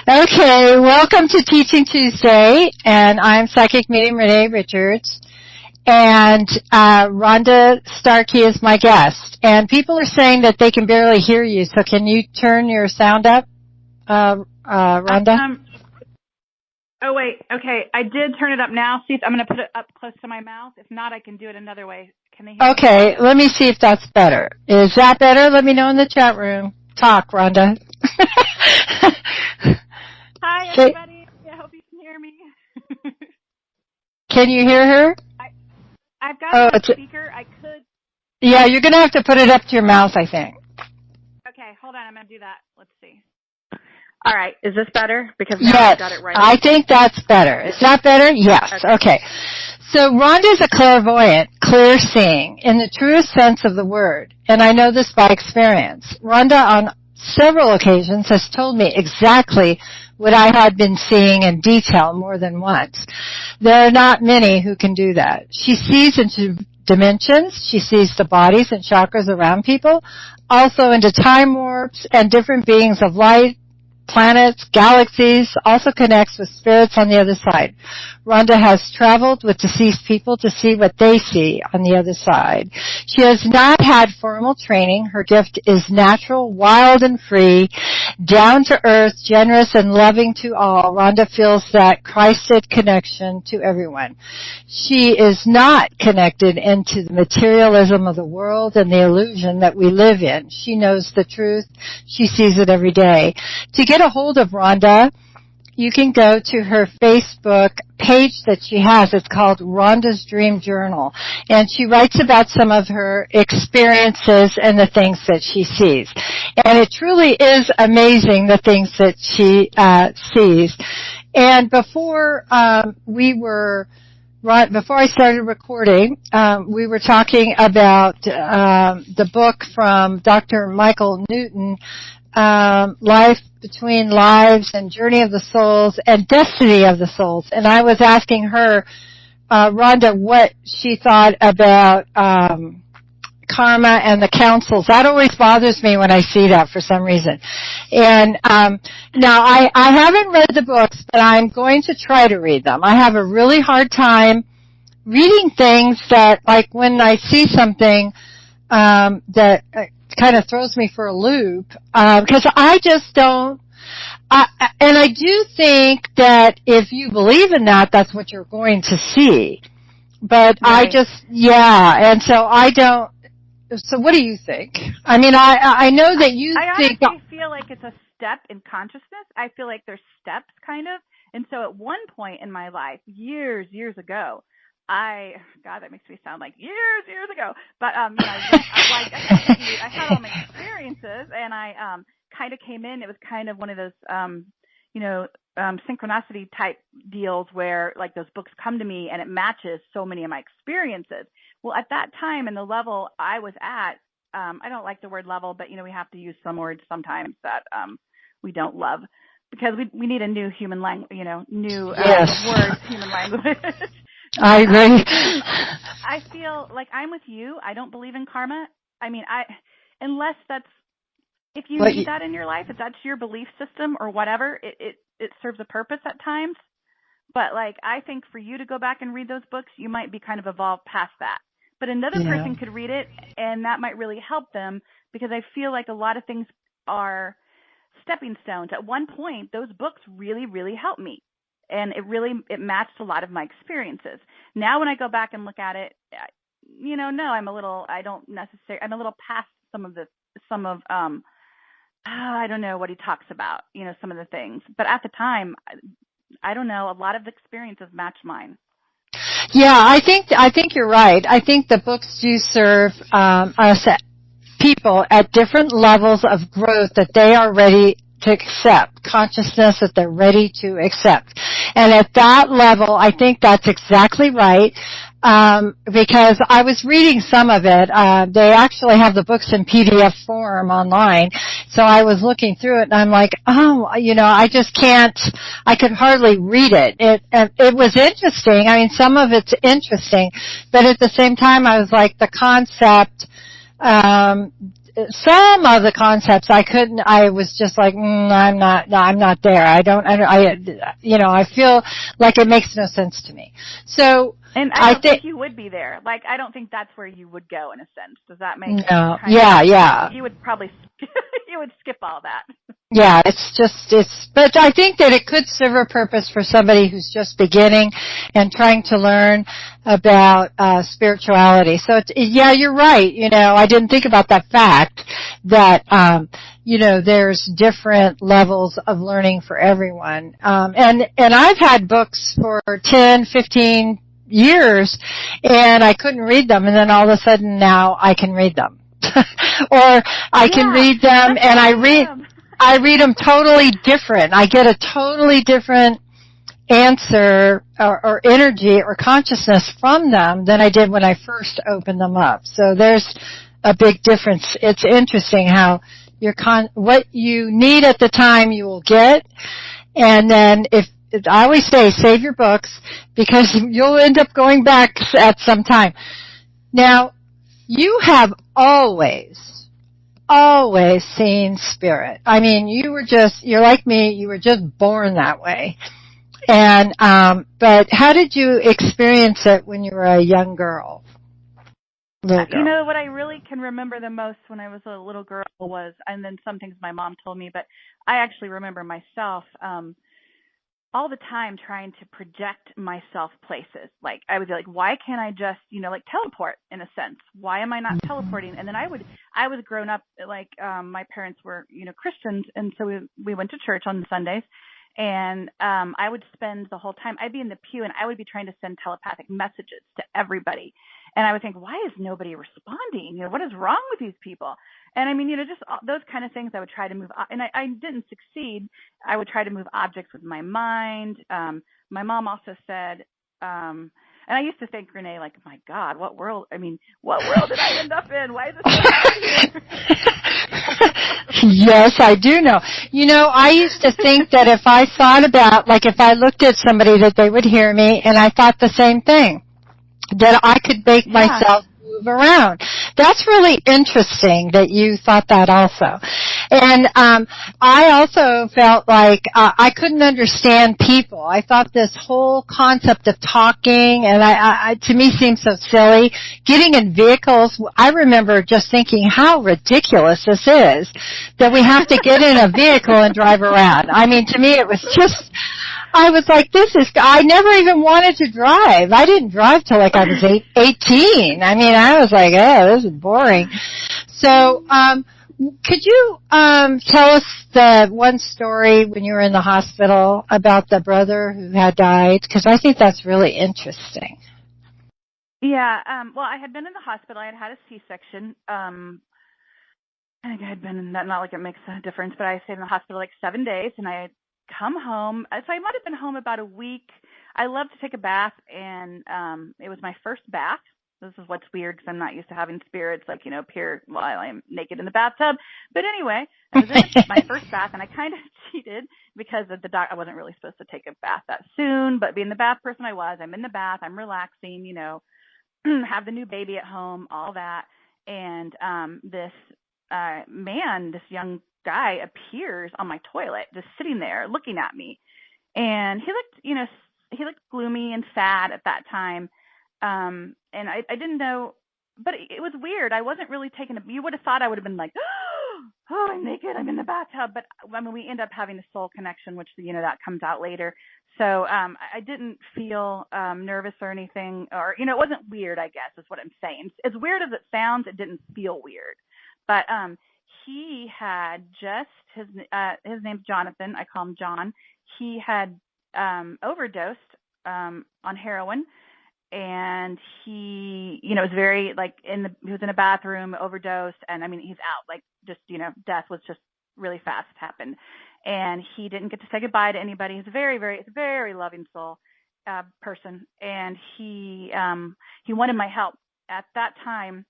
Okay, welcome to Teaching Tuesday, and I'm Psychic Medium Renee Richards, and Ronda Starkey is my guest. And people are saying that they can barely hear you, so can you turn your sound up, Ronda? Oh, wait, okay, I did turn it up now. See if I'm going to put it up close to my mouth. If not, I can do it another way. Can they hear me? Okay, let me see if that's better. Is that better? Let me know in the chat room. Talk, Ronda. Hi, everybody. I hope you can hear me. Can you hear her? I've got a speaker. I could. Yeah, you're going to have to put it up to your mouth, I think. Okay, hold on. I'm going to do that. Let's see. All right. Is this better? Because now yes, I've got it right. I think that's better. Is that better? Yes. Okay. So Rhonda is a clairvoyant, clear seeing, in the truest sense of the word, and I know this by experience. Rhonda, on several occasions, has told me exactly what I had been seeing in detail more than once. There are not many who can do that. She sees into dimensions. She sees the bodies and chakras around people, also into time warps and different beings of light, planets, galaxies, also connects with spirits on the other side. Rhonda has traveled with deceased people to see what they see on the other side. She has not had formal training. Her gift is natural, wild and free, down to earth, generous and loving to all. Rhonda feels that Christed connection to everyone. She is not connected into the materialism of the world and the illusion that we live in. She knows the truth. She sees it every day. To get a hold of Rhonda, you can go to her Facebook page that she has. It's called Rhonda's Dream Journal. And she writes about some of her experiences and the things that she sees. And it truly is amazing, the things that she sees. And before before I started recording, we were talking about the book from Dr. Michael Newton, Life Between Lives and Journey of the Souls and Destiny of the Souls. And I was asking her, Rhonda, what she thought about karma and the councils. That always bothers me when I see that for some reason. And now I haven't read the books, but I'm going to try to read them. I have a really hard time reading things that, like when I see something that kind of throws me for a loop, because I just don't, and I do think that if you believe in that, that's what you're going to see. But right. And so I don't, so what do you think? I mean, I know that you think. I honestly feel like it's a step in consciousness. I feel like there's steps, kind of. And so at one point in my life, years ago, God, that makes me sound like years ago. But, I had all my experiences, and I kind of came in. It was kind of one of those, synchronicity type deals where, like, those books come to me, and it matches so many of my experiences. Well, at that time, in the level I was at, I don't like the word level, but, we have to use some words sometimes that we don't love, because we need a new human language, words, human language. I agree. I feel like I'm with you. I don't believe in karma. I mean, unless if you need that in your life, if that's your belief system or whatever, it serves a purpose at times. But, like, I think for you to go back and read those books, you might be kind of evolved past that. But another person could read it, and that might really help them, because I feel like a lot of things are stepping stones. At one point, those books really, really helped me. And it matched a lot of my experiences. Now when I go back and look at it, I'm a little past I don't know what he talks about, some of the things. But at the time, I don't know, a lot of the experiences match mine. Yeah, I think you're right. I think the books do serve us people at different levels of growth that they are ready to accept, consciousness that they're ready to accept. And at that level, I think that's exactly right, because I was reading some of it. They actually have the books in PDF form online, so I was looking through it, and I'm like, I just can't, I could hardly read it. It was interesting. I mean, some of it's interesting, but at the same time, I was like, the concept, some of the concepts I was just like, I'm not there. I feel like it makes no sense to me. So, and I don't think you would be there. Like, I don't think that's where you would go in a sense. Does that make sense? No. Yeah. You would probably, you would skip all that. Yeah, but I think that it could serve a purpose for somebody who's just beginning and trying to learn about spirituality. So yeah, you're right. I didn't think about that fact that there's different levels of learning for everyone. And I've had books for 10, 15 years and I couldn't read them, and then all of a sudden now I can read them. Or I can read them and I read them totally different. I get a totally different answer or energy or consciousness from them than I did when I first opened them up. So there's a big difference. It's interesting how what you need at the time you will get, and then I always say save your books because you'll end up going back at some time. Now, you have always seen spirit. I mean, you're like me, you were just born that way. And, but how did you experience it when you were a young girl? Little girl. What I really can remember the most when I was a little girl was, and then some things my mom told me, but I actually remember myself, all the time trying to project myself places. Like, I would be like, why can't I just, teleport in a sense? Why am I not teleporting? And then I was grown up, like, my parents were, Christians. And so we went to church on Sundays, and, I would spend the whole time, I'd be in the pew and I would be trying to send telepathic messages to everybody. And I would think, why is nobody responding? What is wrong with these people? And I mean, just those kind of things I would try to move. And I didn't succeed. I would try to move objects with my mind. My mom also said, and I used to think, Renee, like, my God, what world did I end up in? Why is this so hard here? Yes, I do know. I used to think that if I thought about, like, if I looked at somebody that they would hear me, and I thought the same thing, that I could make myself move around. That's really interesting that you thought that also. And I also felt like I couldn't understand people. I thought this whole concept of talking, and I to me seemed so silly. Getting in vehicles, I remember just thinking how ridiculous this is, that we have to get in a vehicle and drive around. I mean, to me it was just, I was like, I never even wanted to drive. I didn't drive till like I was 18. I mean, I was like, oh, this is boring. So, could you tell us the one story when you were in the hospital about the brother who had died? Because I think that's really interesting. Yeah. Well, I had been in the hospital. I had had a C-section. I think I had been in that, not like it makes a difference, but I stayed in the hospital like 7 days, and I had come home. So I might have been home about a week. I love to take a bath, and it was my first bath. This is what's weird because I'm not used to having spirits like, appear while I'm naked in the bathtub. But anyway, I was in my first bath, and I kind of cheated because of I wasn't really supposed to take a bath that soon, but being the bath person I was, I'm in the bath, I'm relaxing, have the new baby at home, all that. And this this young guy appears on my toilet, just sitting there looking at me. And he looked gloomy and sad at that time. And I didn't know, but it was weird. I wasn't really taking you would have thought I would have been like, oh, I'm naked, I'm in the bathtub. But I mean, we end up having a soul connection, which, that comes out later. So, I didn't feel, nervous or anything, or, it wasn't weird, I guess is what I'm saying. As weird as it sounds, it didn't feel weird. But, he had just, his name's Jonathan. I call him John. He had, overdosed, on heroin. And he, was very like he was in a bathroom, overdosed. And I mean, he's out, like just, death was just really fast happened. And he didn't get to say goodbye to anybody. He's a very, very, very loving soul, person. And he wanted my help. At that time,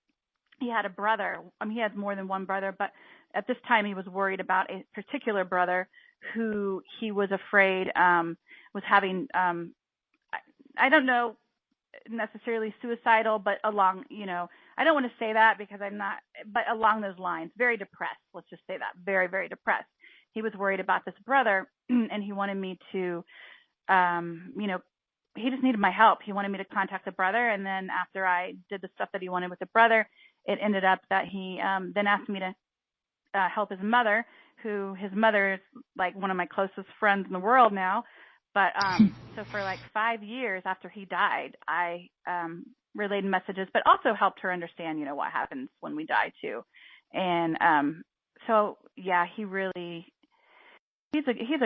he had a brother. He has more than one brother, but at this time he was worried about a particular brother who he was afraid, was having, I don't know, necessarily suicidal, but along, I don't want to say that because I'm not, but along those lines, very depressed. Let's just say that, very, very depressed. He was worried about this brother, and he wanted me to, he just needed my help. He wanted me to contact the brother, and then after I did the stuff that he wanted with the brother, it ended up that he then asked me to help his mother, who his mother is like one of my closest friends in the world now. But so for like 5 years after he died, I relayed messages, but also helped her understand, what happens when we die too. And so yeah, he's a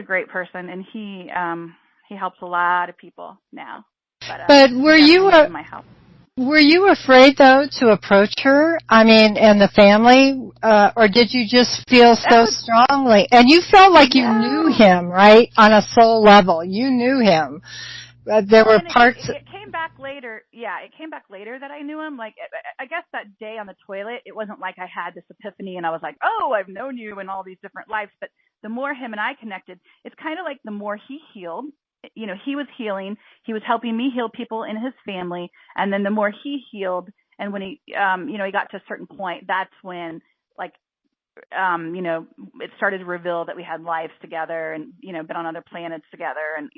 great person, and he helps a lot of people now. But were you afraid though to approach her? I mean, and the family, or did you just feel so strongly? And you felt like you knew him, right? On a soul level, you knew him. There were parts. It came back later. Yeah, it came back later that I knew him. Like, I guess that day on the toilet, it wasn't like I had this epiphany and I was like, oh, I've known you in all these different lives. But the more him and I connected, it's kind of like the more he healed. He was healing. He was helping me heal people in his family. And then the more he healed, and when he, he got to a certain point, that's when, like, it started to reveal that we had lives together and, been on other planets together. And,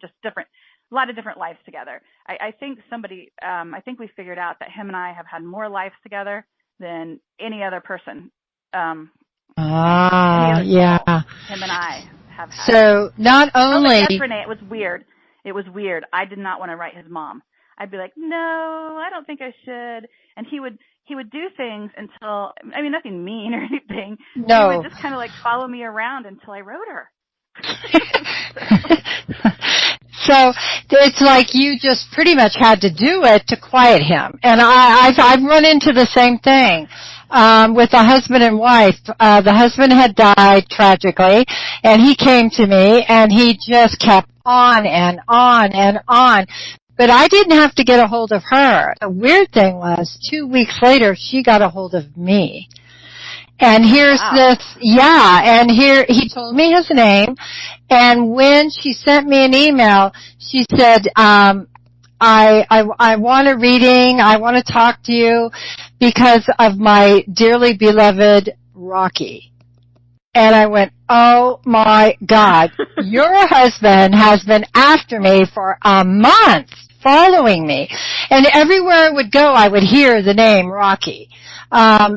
just a lot of different lives together. I think I think we figured out that him and I have had more lives together than any other person. Him and I have had. So not only. Yes, Renee, it was weird. I did not want to write his mom. I'd be like, no, I don't think I should. And he would do things until, nothing mean or anything. No. He would just kind of like follow me around until I wrote her. So it's like you just pretty much had to do it to quiet him. And I've run into the same thing with a husband and wife. The husband had died tragically, and he came to me, and he just kept on and on and on. But I didn't have to get a hold of her. The weird thing was, 2 weeks later, she got a hold of me. And here's and here he told me his name, and when she sent me an email, she said, I want a reading, I want to talk to you because of my dearly beloved Rocky. And I went, oh my God, your husband has been after me for a month, following me. And everywhere I would go, I would hear the name Rocky.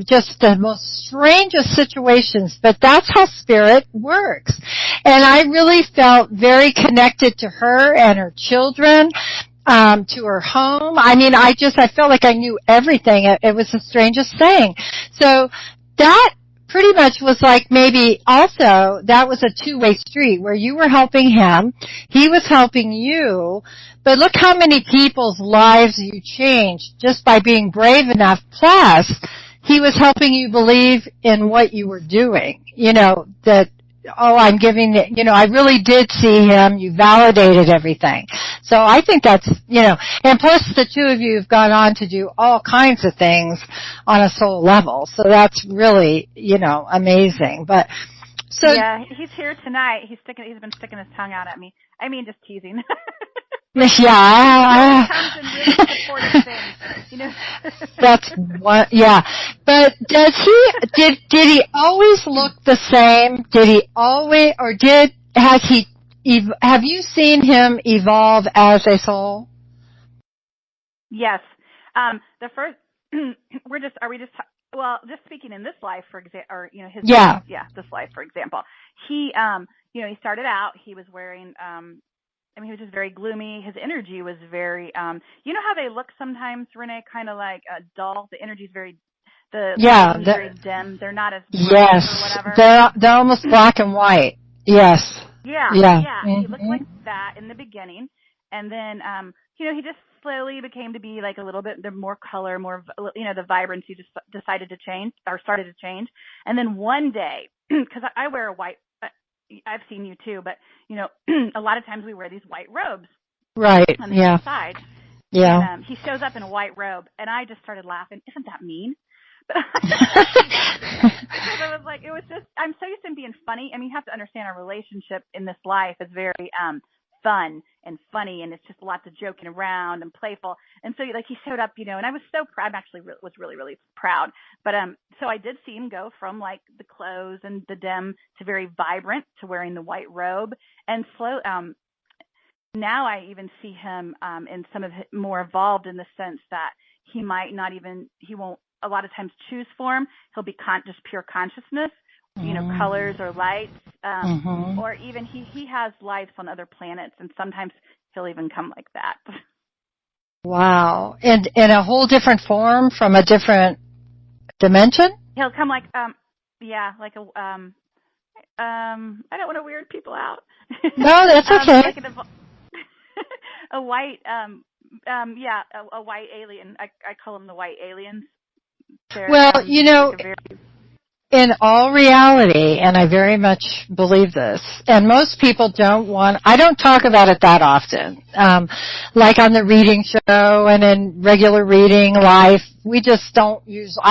Just the most strangest situations, but that's how spirit works. And I really felt very connected to her and her children, to her home. I felt like I knew everything. It was the strangest thing. So that pretty much was like maybe also that was a two-way street where you were helping him, he was helping you, but look how many people's lives you changed just by being brave enough. Plus, he was helping you believe in what you were doing, that, I'm giving it, I really did see him. You validated everything. So I think that's, and plus the two of you have gone on to do all kinds of things on a soul level. So that's really, amazing. But so. Yeah, he's here tonight. He's been sticking his tongue out at me. just teasing. Yeah. Comes in really supportive things, That's what, yeah. But did he always look the same? Did he always, or have you seen him evolve as a soul? Yes. The first, just speaking in this life, for example, or, his life, this life, for example, he, he started out, he was wearing, he was just very gloomy. His energy was very, how they look sometimes, Renee, kind of like a dull. The energy is very, very dim. They're not as bright or whatever. They're almost black and white. Yes. Yeah. Mm-hmm. He looked like that in the beginning, and then, he just slowly became to be like a little bit more color, more, the vibrancy just started to change. And then one day, because I wear a white. I've seen you too, but a lot of times we wear these white robes. Right. On the side. Yeah. And, he shows up in a white robe, and I just started laughing. Isn't that mean? But because I was like, it was just. I'm so used to being funny. You have to understand our relationship in this life is very fun and funny, and it's just lots of joking around and playful. And so like he showed up, you know, and I was so proud. I actually was really, really proud. But so I did see him go from like the clothes and the dim to very vibrant to wearing the white robe, and now I even see him in some of more evolved in the sense that he won't a lot of times choose form. He'll be just pure consciousness, you know, colors or lights, or even he has lives on other planets, and sometimes he'll even come like that. Wow. And in a whole different form from a different dimension? He'll come like, like a, I don't want to weird people out. No, that's okay. Like a white, a white alien. I call them the white aliens. Well, you know, in all reality, and I very much believe this, and most people I don't talk about it that often, like on the reading show and in regular reading life, I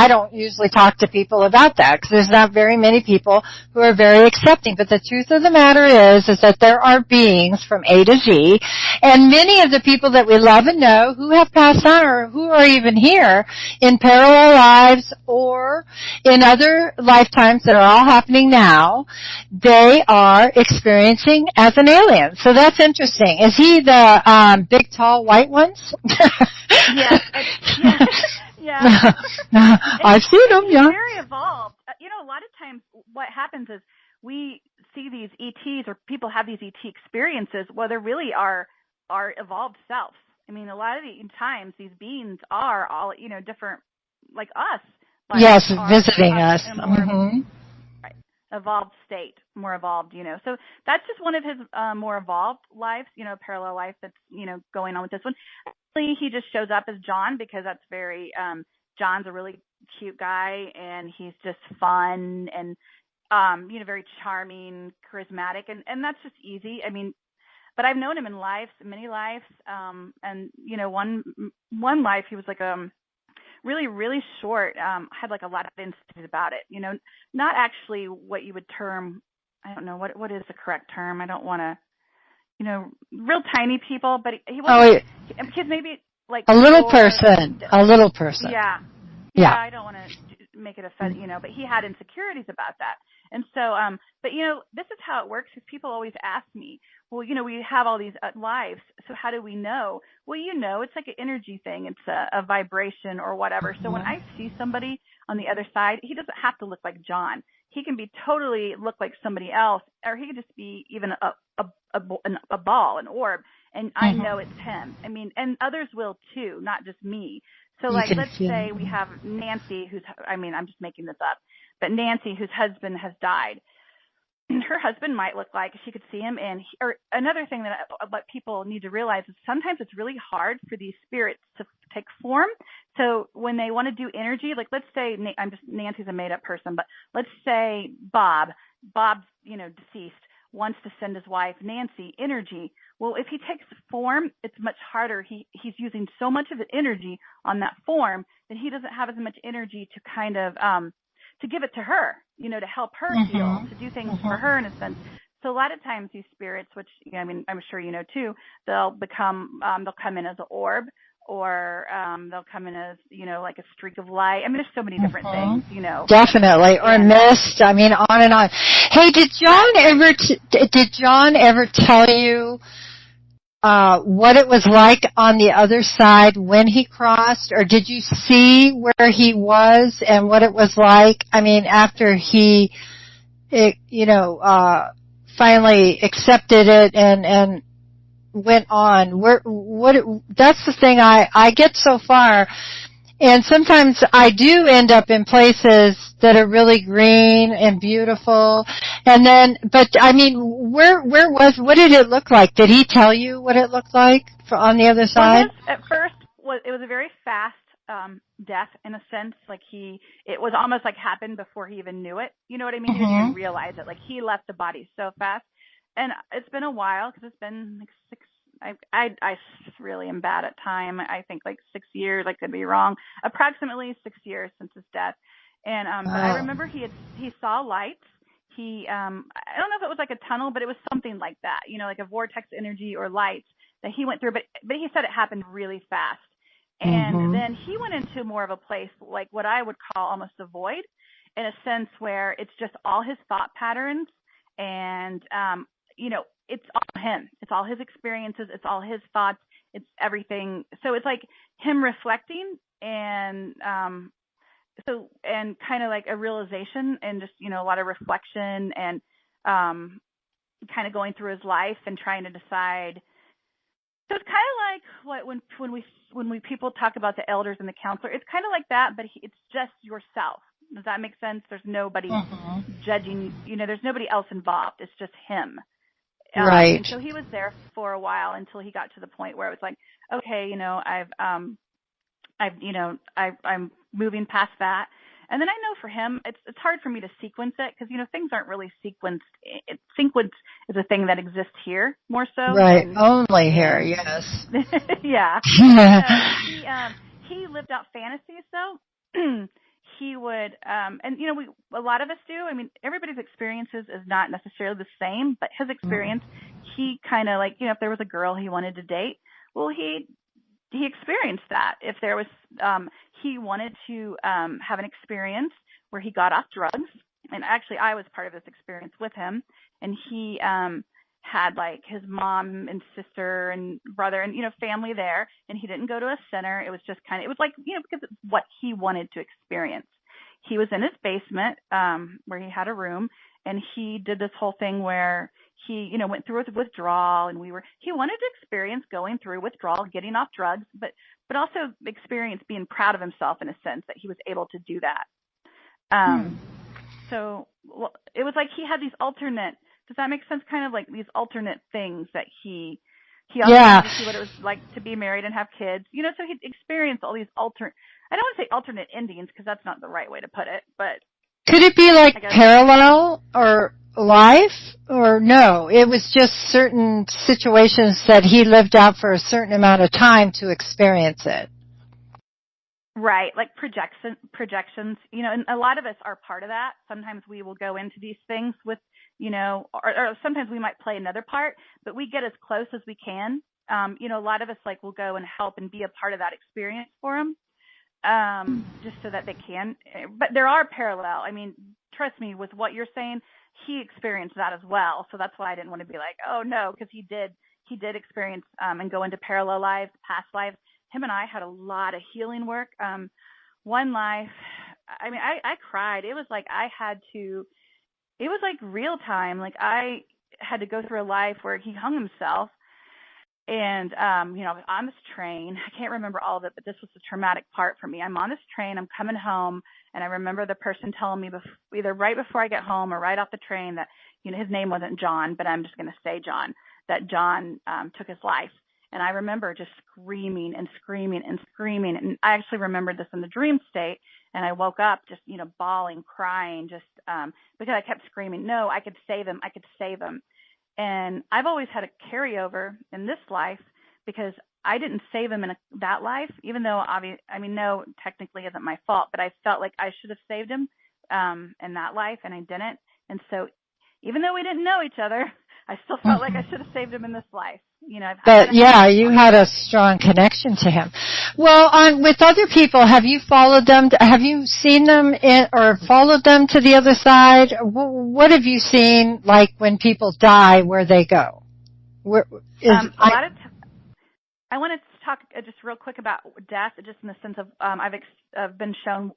don't usually talk to people about that because there's not very many people who are very accepting. But the truth of the matter is that there are beings from A to Z, and many of the people that we love and know who have passed on or who are even here in parallel lives or in other lifetimes that are all happening now, they are experiencing as an alien. So that's interesting. Is he the big, tall, white ones? Yeah. Yeah. I've seen them, yeah. It's very evolved. You know, a lot of times what happens is we see these ETs or people have these ET experiences. Well, they really are evolved selves. I mean, a lot of the times these beings are all, you know, different, like us. Yes, visiting us. Right. Evolved state, more evolved, you know. So that's just one of his more evolved lives, you know, parallel life that's, you know, going on with this one. Actually, he just shows up as John because that's very, John's a really cute guy and he's just fun and, you know, very charming, charismatic, and that's just easy. I mean, but I've known him in many lives, and, you know, one life he was like, really, really short, had like a lot of instances about it, you know, not actually what you would term, I don't know, what is the correct term? I don't want to, you know, real tiny people, but he wasn't, because maybe like a little person. Yeah, I don't want to make it offensive, you know, but he had insecurities about that. And so, but you know, this is how it works, because people always ask me, well, you know, we have all these lives, so how do we know? Well, you know, it's like an energy thing. It's a vibration or whatever. So when I see somebody on the other side, he doesn't have to look like John. He can be totally look like somebody else, or he could just be even a ball, an orb, and I know it's him. I mean, and others will too, not just me. So like, let's say we have Nancy, I'm just making this up, but Nancy, whose husband has died. Her husband might look like she could see him, or another thing that what people need to realize is sometimes it's really hard for these spirits to take form. So when they want to do energy, like let's say Nancy's a made up person, but let's say Bob's, you know, deceased, wants to send his wife Nancy energy. Well, if he takes form, it's much harder. He's using so much of the energy on that form that he doesn't have as much energy to kind of to give it to her, you know, to help her heal, to do things for her in a sense. So a lot of times these spirits, which, you know, I mean, I'm sure you know too, they'll come in as an orb, or they'll come in as, you know, like a streak of light. I mean, there's so many different things, you know. Definitely, or mist. I mean, on and on. Hey, did John ever tell you what it was like on the other side when he crossed, or did you see where he was and what it was like? I mean, after he, you know, finally accepted it and went on. That's the thing I get so far. And sometimes I do end up in places that are really green and beautiful. And then, but I mean, what did it look like? Did he tell you what it looked like on the other side? Well, at first, it was a very fast death in a sense. Like it was almost like happened before he even knew it. You know what I mean? He didn't even realize it. Like he left the body so fast. And it's been a while, because it's been like 6. I really am bad at time. I think like 6 years. I could be wrong. Approximately 6 years since his death. And but I remember he saw lights. I don't know if it was like a tunnel, but it was something like that, like a vortex energy or light that he went through, but he said it happened really fast. And then he went into more of a place like what I would call almost a void, in a sense where it's just all his thought patterns and, it's all him. It's all his experiences. It's all his thoughts. It's everything. So it's like him reflecting and kind of like a realization and just, a lot of reflection and kind of going through his life and trying to decide. So it's kind of like what when we people talk about the elders and the counselor, it's kind of like that, but it's just yourself. Does that make sense? There's nobody judging, there's nobody else involved. It's just him. Right. And so he was there for a while until he got to the point where it was like, okay, I'm moving past that. And then I know for him, it's hard for me to sequence it because, things aren't really sequenced. Sequence is a thing that exists here more so. Right. Only here. Yes. Yeah. He lived out fantasies though. He would, a lot of us do. I mean, everybody's experiences is not necessarily the same, but his experience, he kind of like, if there was a girl he wanted to date, well, he experienced that. If there was, he wanted to have an experience where he got off drugs, and actually I was part of this experience with him, and he had like his mom and sister and brother and, family there, and he didn't go to a center. It was just it was like, because it's what he wanted to experience. He was in his basement where he had a room, and he did this whole thing where he, went through with withdrawal, and he wanted to experience going through withdrawal, getting off drugs, but also experience being proud of himself in a sense that he was able to do that. So it was like he had these alternate, does that make sense? Kind of like these alternate things that he also wanted to see what it was like to be married and have kids, so he'd experienced all these I don't want to say alternate endings because that's not the right way to put it, but. Could it be like parallel or life, or no? It was just certain situations that he lived out for a certain amount of time to experience it. Right, like projections, and a lot of us are part of that. Sometimes we will go into these things with, or sometimes we might play another part, but we get as close as we can. A lot of us will go and help and be a part of that experience for them. Just so that they can, but there are parallel. I mean, trust me, with what you're saying, he experienced that as well. So that's why I didn't want to be like, oh no, because he did experience, and go into parallel lives, past lives. Him and I had a lot of healing work. One life, I mean, I cried. It was like it was like real time. Like I had to go through a life where he hung himself. And, I was on this train. I can't remember all of it, but this was the traumatic part for me. I'm on this train. I'm coming home. And I remember the person telling me either right before I get home or right off the train that, his name wasn't John, but I'm just going to say John, that John took his life. And I remember just screaming and screaming and screaming. And I actually remembered this in the dream state. And I woke up just, bawling, crying, just because I kept screaming, no, I could save him. I could save him. And I've always had a carryover in this life because I didn't save him in that life, even though no, technically isn't my fault, but I felt like I should have saved him in that life, and I didn't. And so even though we didn't know each other, I still felt like I should have saved him in this life. You had a strong connection to him. Well, with other people, have you followed them? Have you seen them or followed them to the other side? What have you seen, like when people die, where they go? I want to talk just real quick about death, just in the sense of I've been shown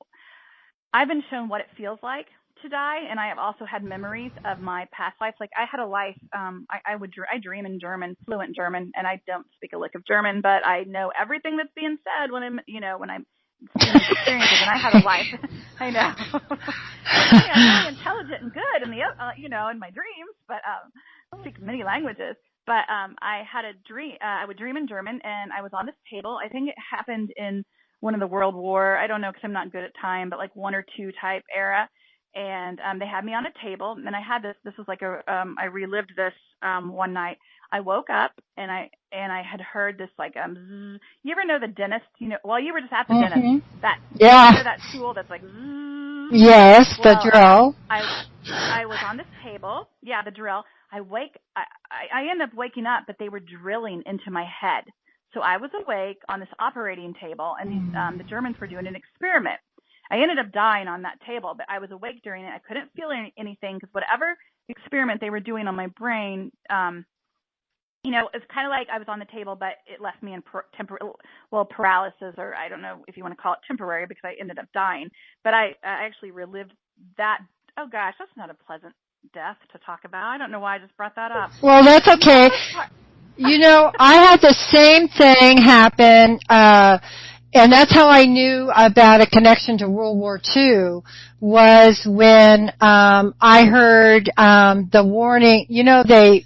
what it feels like to die, and I have also had memories of my past life. Like I had a life, I dream in German, fluent German, and I don't speak a lick of German, but I know everything that's being said when I'm seeing these experiences, and I had a life. I know. I'm really intelligent and good in in my dreams, but I speak many languages. But I had a dream. I would dream in German, and I was on this table. I think it happened in one of the World War. I don't know because I'm not good at time, but like 1 or 2 type era. And they had me on a table, and I had this was like I relived this one night. I woke up and I had heard this like zzz. You ever know the dentist? You were just at the dentist. That tool that's like zzz, Yes, the drill. I was on this table. Yeah, the drill. I ended up waking up, but they were drilling into my head. So I was awake on this operating table, and the Germans were doing an experiment. I ended up dying on that table, but I was awake during it. I couldn't feel anything because whatever experiment they were doing on my brain, it's kind of like I was on the table, but it left me in paralysis, or I don't know if you want to call it temporary, because I ended up dying. But I actually relived that. Oh gosh, that's not a pleasant death to talk about. I don't know why I just brought that up. Well, that's okay. I had the same thing happen, and that's how I knew about a connection to World War II, was when I heard the warning.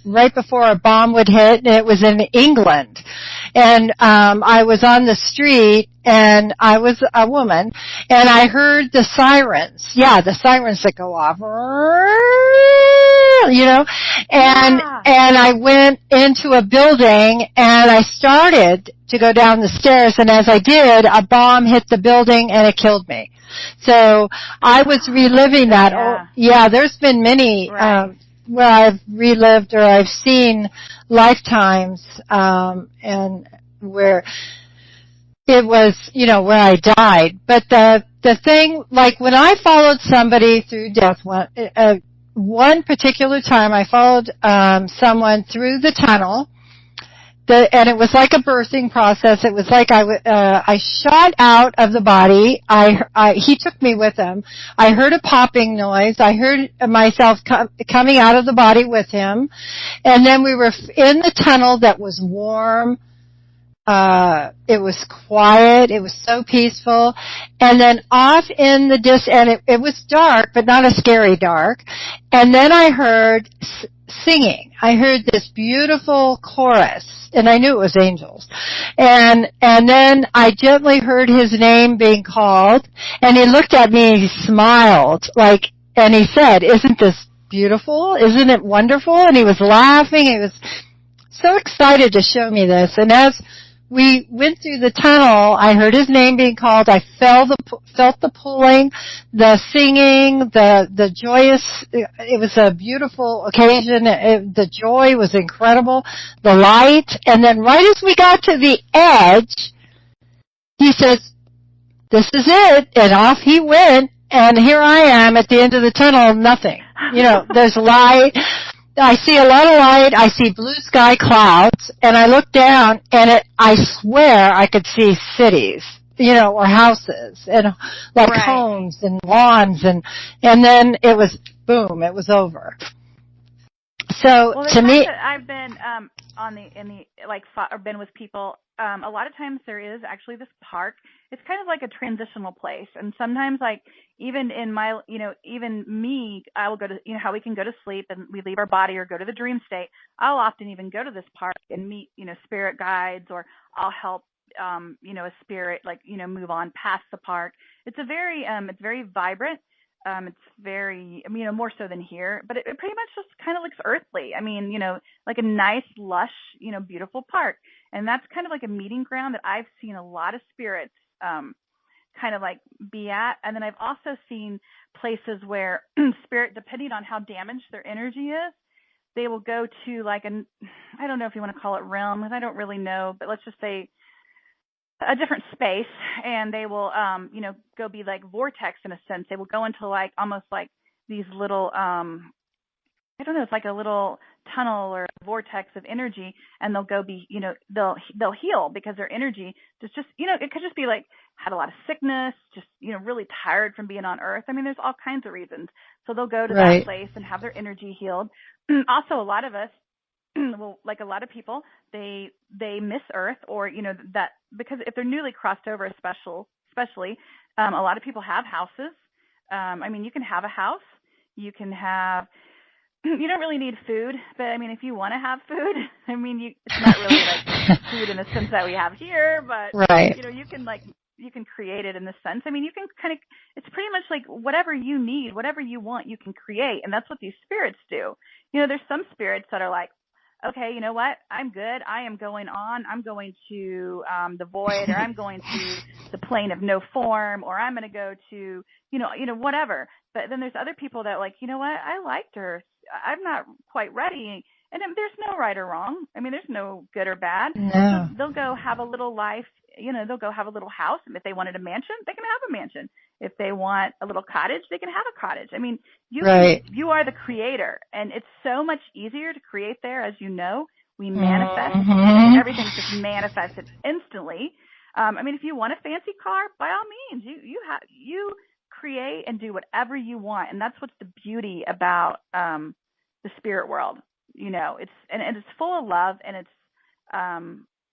Right before a bomb would hit, and it was in England. And I was on the street, and I was a woman, and I heard the sirens. Yeah, the sirens that go off. And I went into a building, and I started to go down the stairs, and as I did, a bomb hit the building, and it killed me. So I was reliving that. Yeah, there's been many where I've relived or I've seen lifetimes, and where it was, where I died. But the thing, like when I followed somebody through death, one particular time I followed someone through the tunnel, and it was like a birthing process. It was like I shot out of the body. He took me with him. I heard a popping noise. I heard myself coming out of the body with him. And then we were in the tunnel that was warm. It was quiet. It was so peaceful. And then off in the and it was dark, but not a scary dark. And then I heard singing. I heard this beautiful chorus, and I knew it was angels. And then I gently heard his name being called, and he looked at me and he smiled, and he said, "Isn't this beautiful? Isn't it wonderful?" And he was laughing. He was so excited to show me this. And as we went through the tunnel, I heard his name being called. I felt the pulling, the singing, the joyous. It was a beautiful occasion. The joy was incredible. The light. And then right as we got to the edge, he says, "This is it." And off he went. And here I am at the end of the tunnel, nothing. There's light. I see a lot of light. I see blue sky clouds, and I look down, and I swear I could see cities, or houses, and homes and lawns, and then it was boom, it was over. So to me, I've been been with people. A lot of times there is actually this park. It's kind of like a transitional place, and sometimes even in my, even me, I will go to, how we can go to sleep and we leave our body or go to the dream state. I'll often even go to this park and meet, spirit guides, or I'll help, a spirit, move on past the park. It's it's very vibrant. It's very, more so than here, but it pretty much just kind of looks earthly. Like a nice, lush, beautiful park. And that's kind of like a meeting ground that I've seen a lot of spirits, kind of be at. And then I've also seen places where spirit, depending on how damaged their energy is, they will go to I don't know if you want to call it realm, because I don't really know, but let's just say a different space, and they will, go be like vortex in a sense. They will go into almost like these little, I don't know, it's like a little tunnel or vortex of energy, and they'll go be, they'll heal because their energy just, it could just be had a lot of sickness, just, really tired from being on earth. There's all kinds of reasons. So they'll go to that place and have their energy healed. Also, a lot of us, well, a lot of people, they miss Earth, or, that, because if they're newly crossed over, especially, a lot of people have houses. You can have a house. You can have, you don't really need food, but if you want to have food, it's not really food in the sense that we have here, but, you can create it in the sense. You can kind of, it's pretty much whatever you need, whatever you want, you can create. And that's what these spirits do. There's some spirits that are okay, you know what? I'm good. I am going on. I'm going to the void, or I'm going to the plane of no form, or I'm going to go to, whatever. But then there's other people that are like, you know what? I liked her. I'm not quite ready. And there's no right or wrong. I mean, there's no good or bad. No. So they'll go have a little life. They'll go have a little house. And if they wanted a mansion, they can have a mansion. If they want a little cottage, they can have a cottage. I mean, you are the creator. And it's so much easier to create there, as you know. We manifest. Mm-hmm. Everything's just manifested instantly. I mean, if you want a fancy car, by all means, you create and do whatever you want. And that's what's the beauty about the spirit world. It's full of love, and it's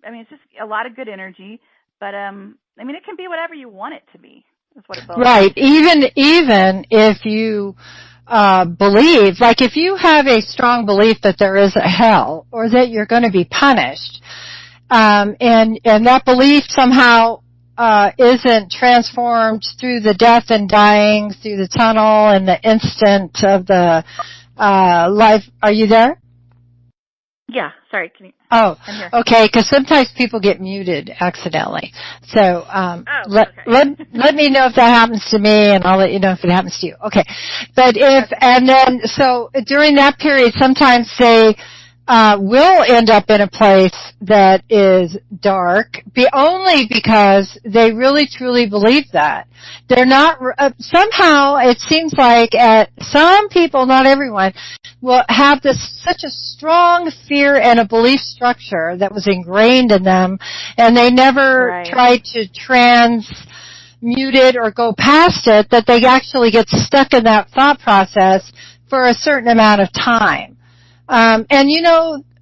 it's just a lot of good energy, but it can be whatever you want it to be. That's what it boils right. Even if you believe, like if you have a strong belief that there is a hell or that you're going to be punished, and that belief somehow isn't transformed through the death and dying, through the tunnel and the instant of the life. Are you there? Yeah, sorry. Can you? Oh, okay, because sometimes people get muted accidentally. So let me know if that happens to me, and I'll let you know if it happens to you. Okay. But so during that period, sometimes they will end up in a place that is dark, only because they really truly believe that. They're not, somehow it seems like some people, not everyone, will have such a strong fear and a belief structure that was ingrained in them, and they never try to transmute it or go past it, that they actually get stuck in that thought process for a certain amount of time.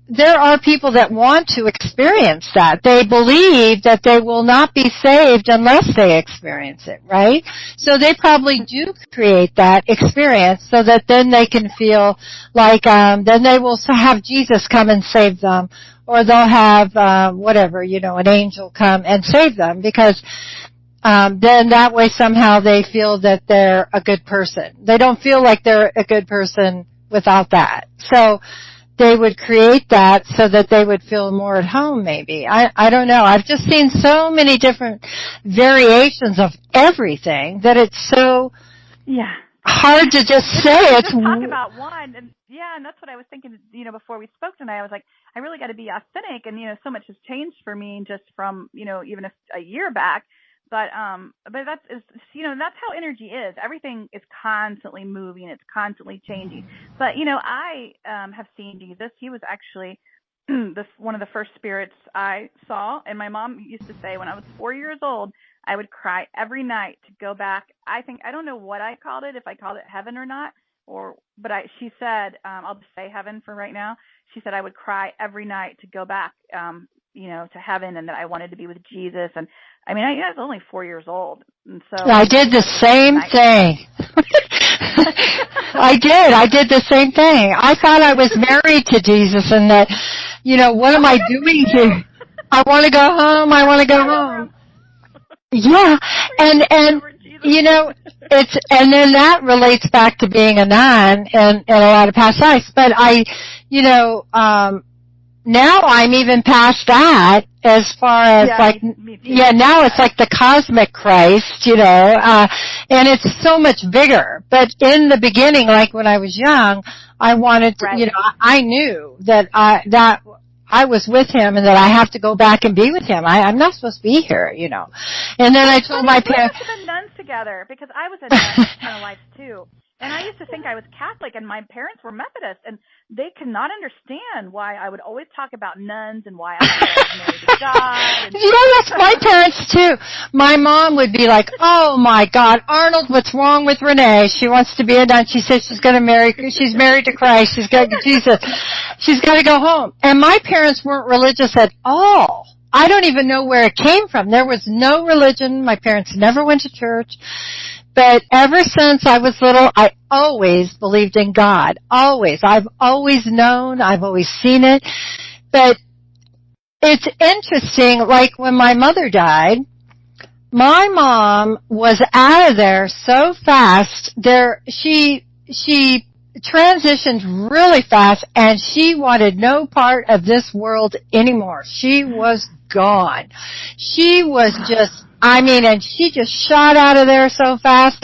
There are people that want to experience that. They believe that they will not be saved unless they experience it, right? So they probably do create that experience so that then they can feel like, then they will have Jesus come and save them, or they'll have, an angel come and save them, because then that way somehow they feel that they're a good person. They don't feel like they're a good person without that. So they would create that so that they would feel more at home, maybe. I don't know. I've just seen so many different variations of everything that it's so hard to just say. It's talk about one, and that's what I was thinking, before we spoke tonight. I was like, I really got to be authentic, and, so much has changed for me just from, even a year back. But that's how energy is. Everything is constantly moving. It's constantly changing. But, I have seen Jesus. He was actually one of the first spirits I saw. And my mom used to say when I was 4 years old, I would cry every night to go back. I don't know what I called it, if I called it heaven or not. But she said, I'll just say heaven for right now. She said I would cry every night to go back, to heaven, and that I wanted to be with Jesus. And I was only 4 years old, and so I did the same thing. I did the same thing. I thought I was married to Jesus, and that, what am I doing here? I want to go home. I want to go home. Yeah, and and then that relates back to being a nun and a lot of past lives. But now I'm even past that, as far as now it's like the cosmic Christ, and it's so much bigger. But in the beginning, like when I was young, I wanted to, I knew that I was with him and that I have to go back and be with him. I'm not supposed to be here, And then I told my parents. We went to the nuns together, because I was a nun in my life too. And I used to think I was Catholic, and my parents were Methodist, and they could not understand why I would always talk about nuns and why I was married to God. That's my parents too. My mom would be like, "Oh my God, Arnold, what's wrong with Renee? She wants to be a nun. She says she's married to Christ. She's got Jesus. She's got to go home." And my parents weren't religious at all. I don't even know where it came from. There was no religion. My parents never went to church. But ever since I was little, I always believed in God. Always. I've always known. I've always seen it. But it's interesting, like when my mother died, my mom was out of there so fast. She transitioned really fast, and she wanted no part of this world anymore. She was gone. She was just, and she just shot out of there so fast,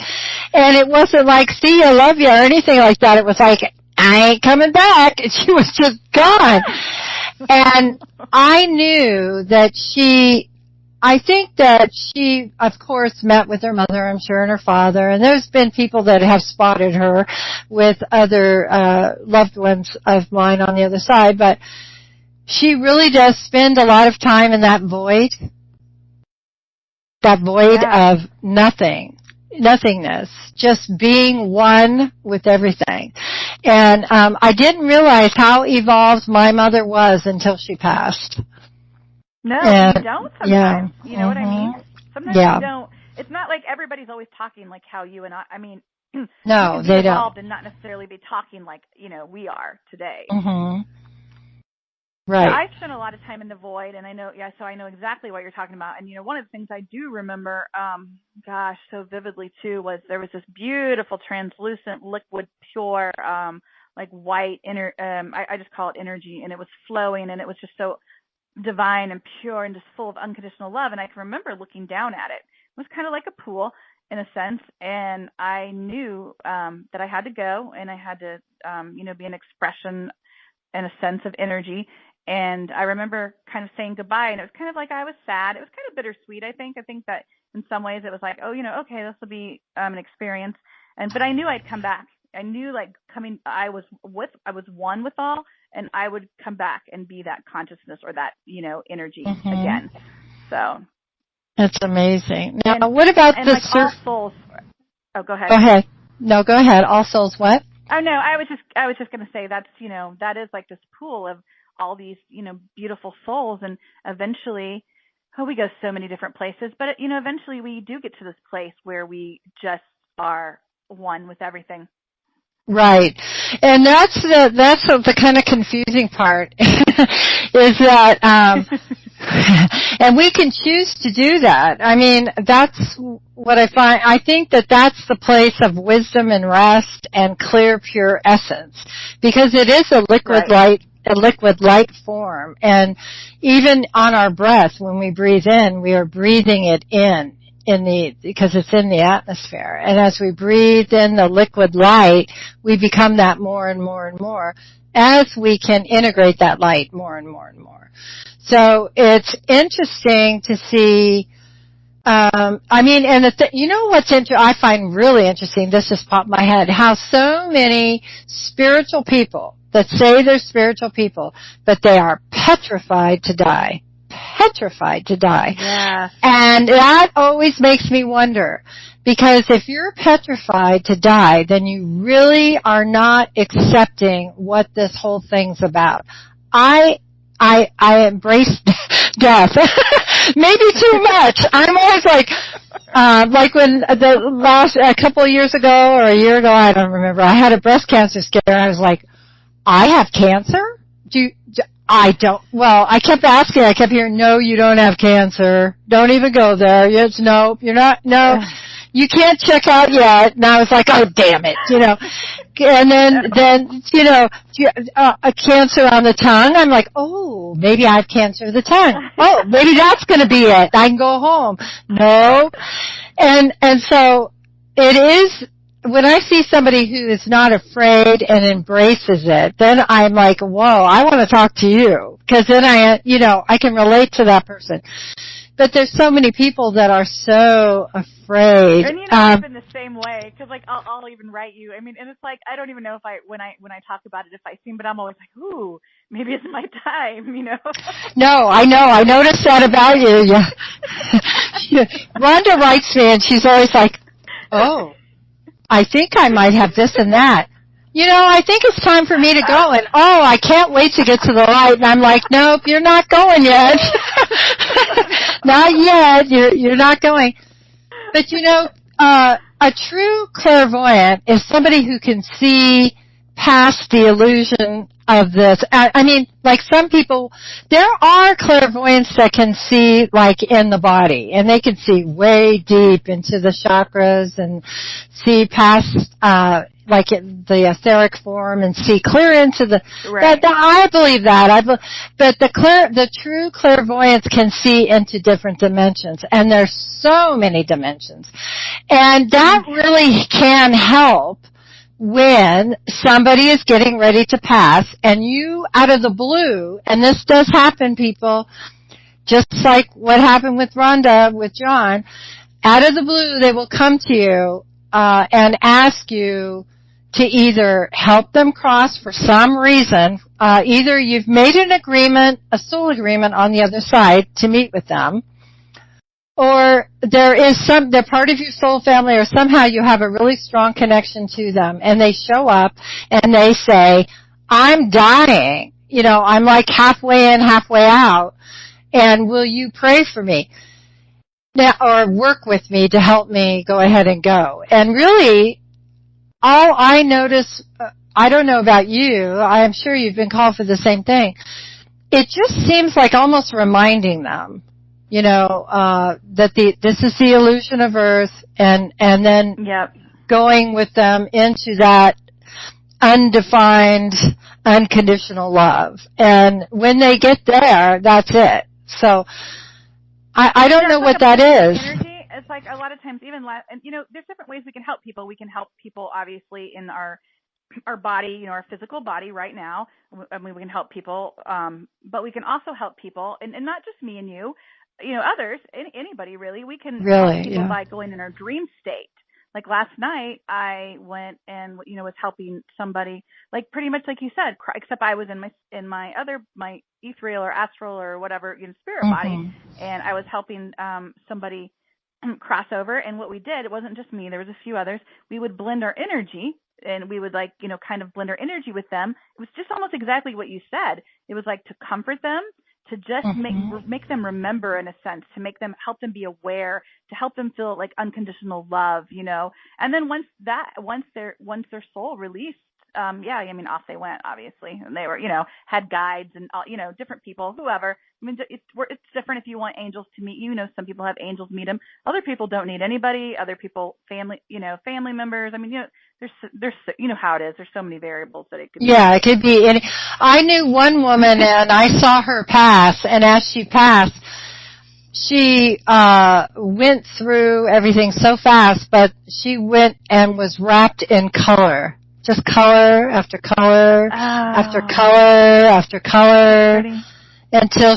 and it wasn't like, see you, love you, or anything like that. It was like, I ain't coming back, and she was just gone. And I knew that I think that she, of course, met with her mother, I'm sure, and her father, and there's been people that have spotted her with other loved ones of mine on the other side, but she really does spend a lot of time in that void of nothingness, just being one with everything. And I didn't realize how evolved my mother was until she passed. No, you don't sometimes. Yeah. You know what I mean? Sometimes you don't. It's not like everybody's always talking like how you and I mean, no, they don't. And not necessarily be talking like, we are today. Mm-hmm. Right. So I spent a lot of time in the void, and I know exactly what you're talking about. And, one of the things I do remember, so vividly too, was there was this beautiful translucent liquid, pure, like white, I just call it energy, and it was flowing, and it was just so divine and pure and just full of unconditional love. And I can remember looking down at it. It was kind of like a pool in a sense, and I knew that I had to go, and I had to, be an expression and a sense of energy. And I remember kind of saying goodbye, and it was kind of like I was sad. It was kind of bittersweet, I think. I think that in some ways it was like, okay, this will be an experience. But I knew I'd come back. I knew I was one with all, and I would come back and be that consciousness or that, energy again. So. That's amazing. Now, what about the all souls? Oh, go ahead. Go ahead. No, go ahead. All souls what? Oh, no, I was just going to say that's, that is like this pool of all these, beautiful souls. And eventually, we go so many different places, but, eventually we do get to this place where we just are one with everything. Right. And that's the kind of confusing part is that, and we can choose to do that. I mean, that's what I find. I think that that's the place of wisdom and rest and clear, pure essence, because it is a liquid light form. And even on our breath, when we breathe in, we are breathing it because it's in the atmosphere. And as we breathe in the liquid light, we become that more and more and more as we can integrate that light more and more and more. So it's interesting to see, and what's I find really interesting, this just popped in my head, how so many spiritual people that say they're spiritual people, but they are petrified to die. Yeah. And that always makes me wonder, because if you're petrified to die, then you really are not accepting what this whole thing's about. I embrace death. Maybe too much. I'm always like when a couple of years ago or a year ago, I don't remember, I had a breast cancer scare, and I was like, I have cancer? I don't. Well, I kept asking. I kept hearing, no, you don't have cancer. Don't even go there. Yes, no, you're not. No, you can't check out yet. And I was like, oh, damn it, And then a cancer on the tongue. I'm like, oh, maybe I have cancer of the tongue. Oh, maybe that's going to be it. I can go home. No, and so it is. When I see somebody who is not afraid and embraces it, then I'm like, whoa, I want to talk to you. Because then I can relate to that person. But there's so many people that are so afraid. And I've been the same way. Because I'll even write you. I mean, and it's like, I don't even know if when I talk about it, if I seem, but I'm always like, ooh, maybe it's my time, No, I know. I noticed that about you. Yeah. Rhonda writes me, and she's always like, oh, I think I might have this and that. I think it's time for me to go. And, I can't wait to get to the light. And I'm like, nope, you're not going yet. Not yet. You're not going. But, a true clairvoyant is somebody who can see past the illusion of this. I mean, like some people, there are clairvoyants that can see like in the body, and they can see way deep into the chakras and see past, like the etheric form and see clear into the. Right. I believe that. But the true clairvoyance can see into different dimensions, and there's so many dimensions, and that really can help when somebody is getting ready to pass, and you, out of the blue, and this does happen, people, just like what happened with Ronda, with John, out of the blue, they will come to you and ask you to either help them cross for some reason. Either you've made an agreement, a soul agreement on the other side to meet with them, or they're part of your soul family, or somehow you have a really strong connection to them, and they show up and they say, I'm dying. I'm like halfway in, halfway out, and will you pray for me? Now, or work with me to help me go ahead and go. And really, all I notice, I don't know about you, I am sure you've been called for the same thing. It just seems like almost reminding them, that this is the illusion of Earth, and then going with them into that undefined, unconditional love. And when they get there, that's it. So, I don't know what that is. Energy. It's like a lot of times, even and there's different ways we can help people. We can help people, obviously, in our body, our physical body right now. I mean, we can help people, but we can also help people, and not just me and you, others, anybody really. We can help people by going in our dream state. Like last night, I went and was helping somebody, like pretty much like you said, except I was in my ethereal or astral or whatever spirit body, and I was helping somebody cross over. And what we did, it wasn't just me; there was a few others. We would blend our energy, and we would kind of blend our energy with them. It was just almost exactly what you said. It was like to comfort them, to just make them remember, in a sense, to help them be aware, to help them feel like unconditional love, And then once their soul released, off they went, obviously, and they were, had guides and all, different people, whoever. I mean, it's different if you want angels to meet you. Some people have angels meet them. Other people don't need anybody. Other people, family members. I mean, there's how it is. There's so many variables that it could be. Yeah, it could be any. I knew one woman, and I saw her pass, and as she passed, she went through everything so fast, but she went and was wrapped in color. Just color after color after color after color, until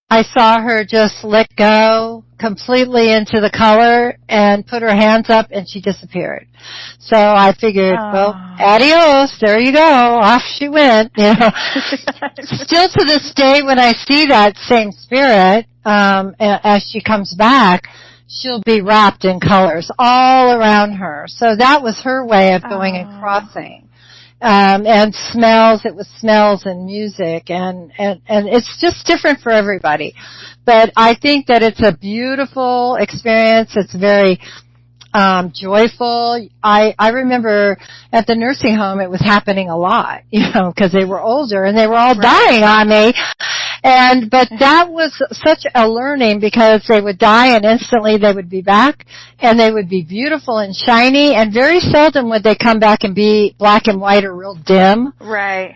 I saw her just let go completely into the color and put her hands up, and she disappeared. So I figured, well, adios, there you go, off she went. Still to this day, when I see that same spirit, as she comes back, she'll be wrapped in colors all around her. So that was her way of going and crossing. And smells, it was smells and music, and it's just different for everybody. But I think that it's a beautiful experience. It's very joyful. I remember at the nursing home it was happening a lot, because they were older and they were all dying on me. But that was such a learning, because they would die and instantly they would be back, and they would be beautiful and shiny, and very seldom would they come back and be black and white or real dim. Right.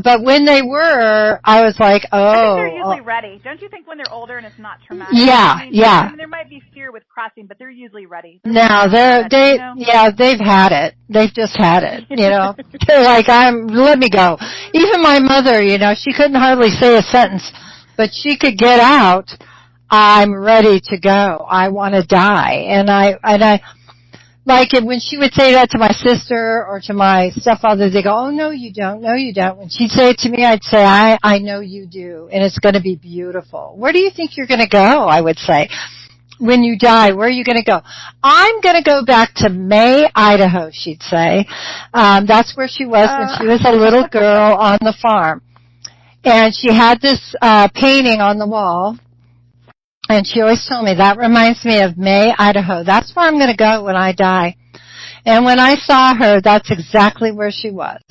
But when they were, I was like, I think they're usually ready. Don't you think when they're older and it's not traumatic? Yeah, I mean, there might be fear with crossing, but they're usually ready. They've had it. They've just had it, They're like, let me go. Even my mother, she couldn't hardly say a sentence, but she could get out, I'm ready to go. I want to die. And I like it when she would say that to my sister or to my stepfather, they go, oh, no, you don't. No, you don't. When she'd say it to me, I'd say, I know you do. And it's going to be beautiful. Where do you think you're going to go? I would say. When you die, where are you going to go? I'm going to go back to May, Idaho, she'd say. That's where she was when she was a little girl on the farm. And she had this painting on the wall. And she always told me, that reminds me of May, Idaho. That's where I'm going to go when I die. And when I saw her, that's exactly where she was.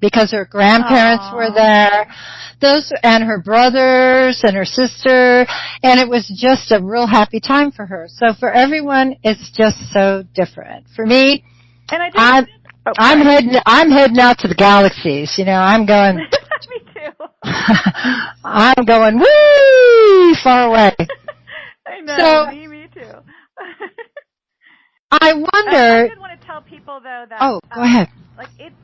Because her grandparents were there, and her brothers and her sister, and it was just a real happy time for her. So for everyone, it's just so different. For me, And I'm heading out to the galaxies. I'm going. Me too. I'm going woo far away. I know. Me too. I wonder. I did want to tell people though that. Oh, go ahead. Like it's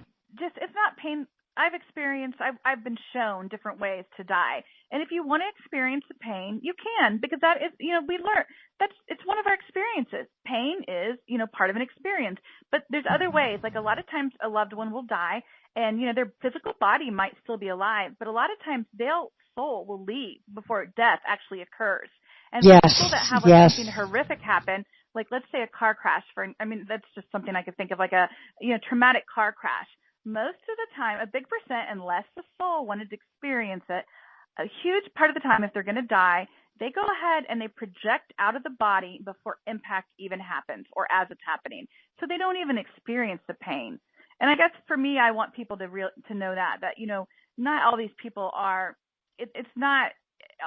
not pain. I've been shown different ways to die. And if you want to experience the pain, you can, because that is, we learn it's one of our experiences. Pain is, part of an experience, but there's other ways. Like a lot of times a loved one will die and, their physical body might still be alive, but a lot of times their soul will leave before death actually occurs. And yes, people that have something horrific happen, like let's say a car crash that's just something I could think of, like a, traumatic car crash. Most of the time, a big percent, unless the soul wanted to experience it, a huge part of the time, if they're going to die, they go ahead and they project out of the body before impact even happens or as it's happening. So they don't even experience the pain. And I guess for me, I want people to know that, not all these people are, it's not,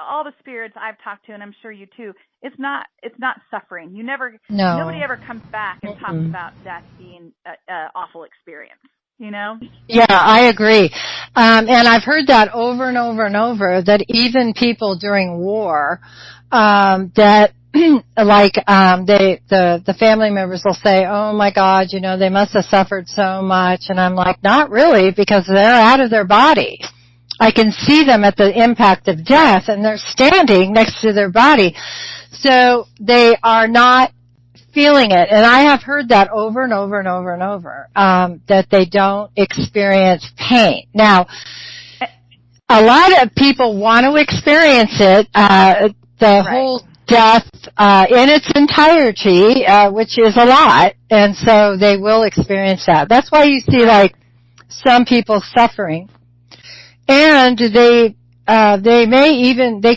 all the spirits I've talked to, and I'm sure you too, it's not suffering. Nobody ever comes back and talks about death being an awful experience. Yeah, I agree. And I've heard that over and over and over, that even people during war, that like, the family members will say, oh my God, they must have suffered so much. And I'm like, not really, because they're out of their body. I can see them at the impact of death and they're standing next to their body. So they are not feeling it. And I have heard that over and over and over and over, that they don't experience pain. Now, a lot of people want to experience it, whole death, in its entirety, which is a lot. And so they will experience that. That's why you see like some people suffering. And they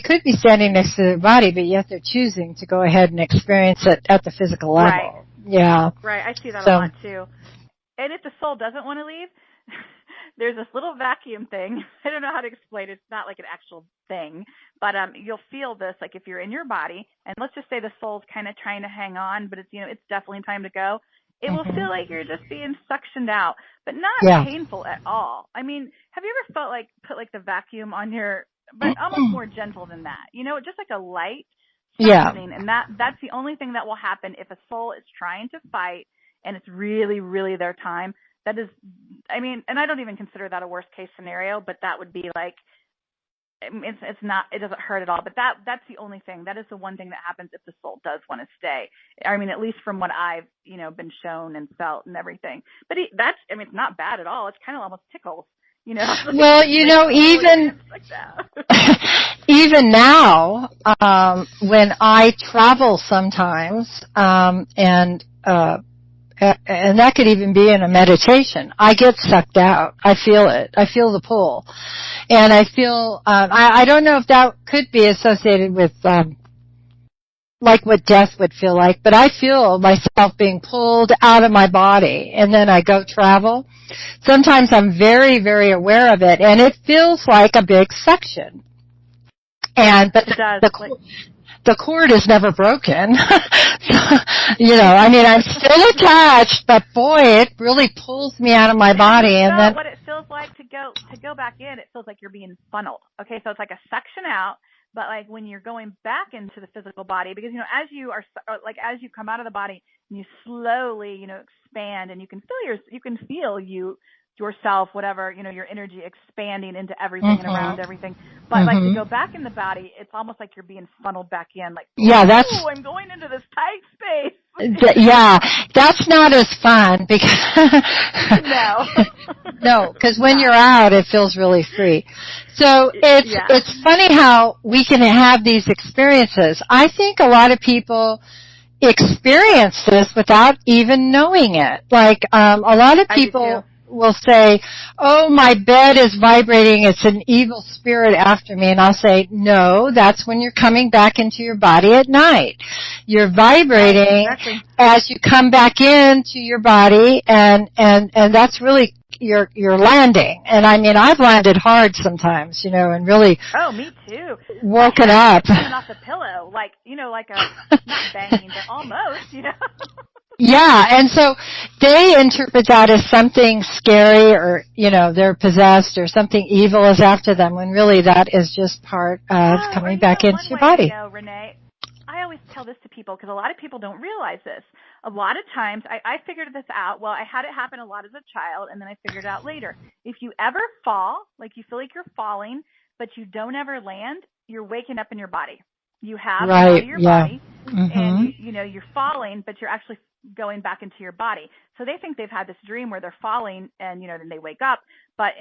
could be standing next to their body, but yet they're choosing to go ahead and experience it at the physical level. Right. Yeah. Right. I see that a lot too. And if the soul doesn't want to leave, there's this little vacuum thing. I don't know how to explain it. It's not like an actual thing, but you'll feel this, like if you're in your body, and let's just say the soul's kind of trying to hang on, but it's it's definitely time to go. It will feel like you're just being suctioned out, but not painful at all. I mean, have you ever felt like put like the vacuum on your, but almost more gentle than that? Just like a light suctioning, and that's the only thing that will happen if a soul is trying to fight and it's really, really their time. That is, and I don't even consider that a worst case scenario, but that would be like, it's not, it doesn't hurt at all, but that's the only thing. That is the one thing that happens if the soul does want to stay. At least from what I've, been shown and felt and everything. But it's not bad at all. It's kind of almost tickles, Well, even, even now, when I travel sometimes, and that could even be in a meditation, I get sucked out. I feel it. I feel the pull. And I feel, I don't know if that could be associated with, like what death would feel like, but I feel myself being pulled out of my body, and then I go travel. Sometimes I'm very, very aware of it, and it feels like a big suction. But the cord is never broken. I'm still attached, but boy, it really pulls me out of my body. And then what it feels like to go back in, it feels like you're being funneled. Okay, so it's like a suction out, but like when you're going back into the physical body, because as you come out of the body and you slowly expand, and you can feel yourself, whatever, your energy expanding into everything and around everything. But like to go back in the body, it's almost like you're being funneled back in. Like, I'm going into this tight space. That's not as fun because no, because when you're out, it feels really free. So it's funny how we can have these experiences. I think a lot of people experience this without even knowing it. Like a lot of people will say, oh, my bed is vibrating, it's an evil spirit after me. And I'll say, no, that's when you're coming back into your body at night. You're vibrating as you come back into your body, and that's really you're landing. And I've landed hard sometimes, and really me too. Woken up. Off the pillow, like a, not banging, but almost, Yeah, and so they interpret that as something scary or, they're possessed or something evil is after them when really that is just part of coming back into your body. Renee, I always tell this to people because a lot of people don't realize this. A lot of times, I figured this out. Well, I had it happen a lot as a child, and then I figured it out later. If you ever fall, like you feel like you're falling, but you don't ever land, you're waking up in your body. You have out of your body, and you're falling, but you're actually going back into your body. So they think they've had this dream where they're falling, and then they wake up, but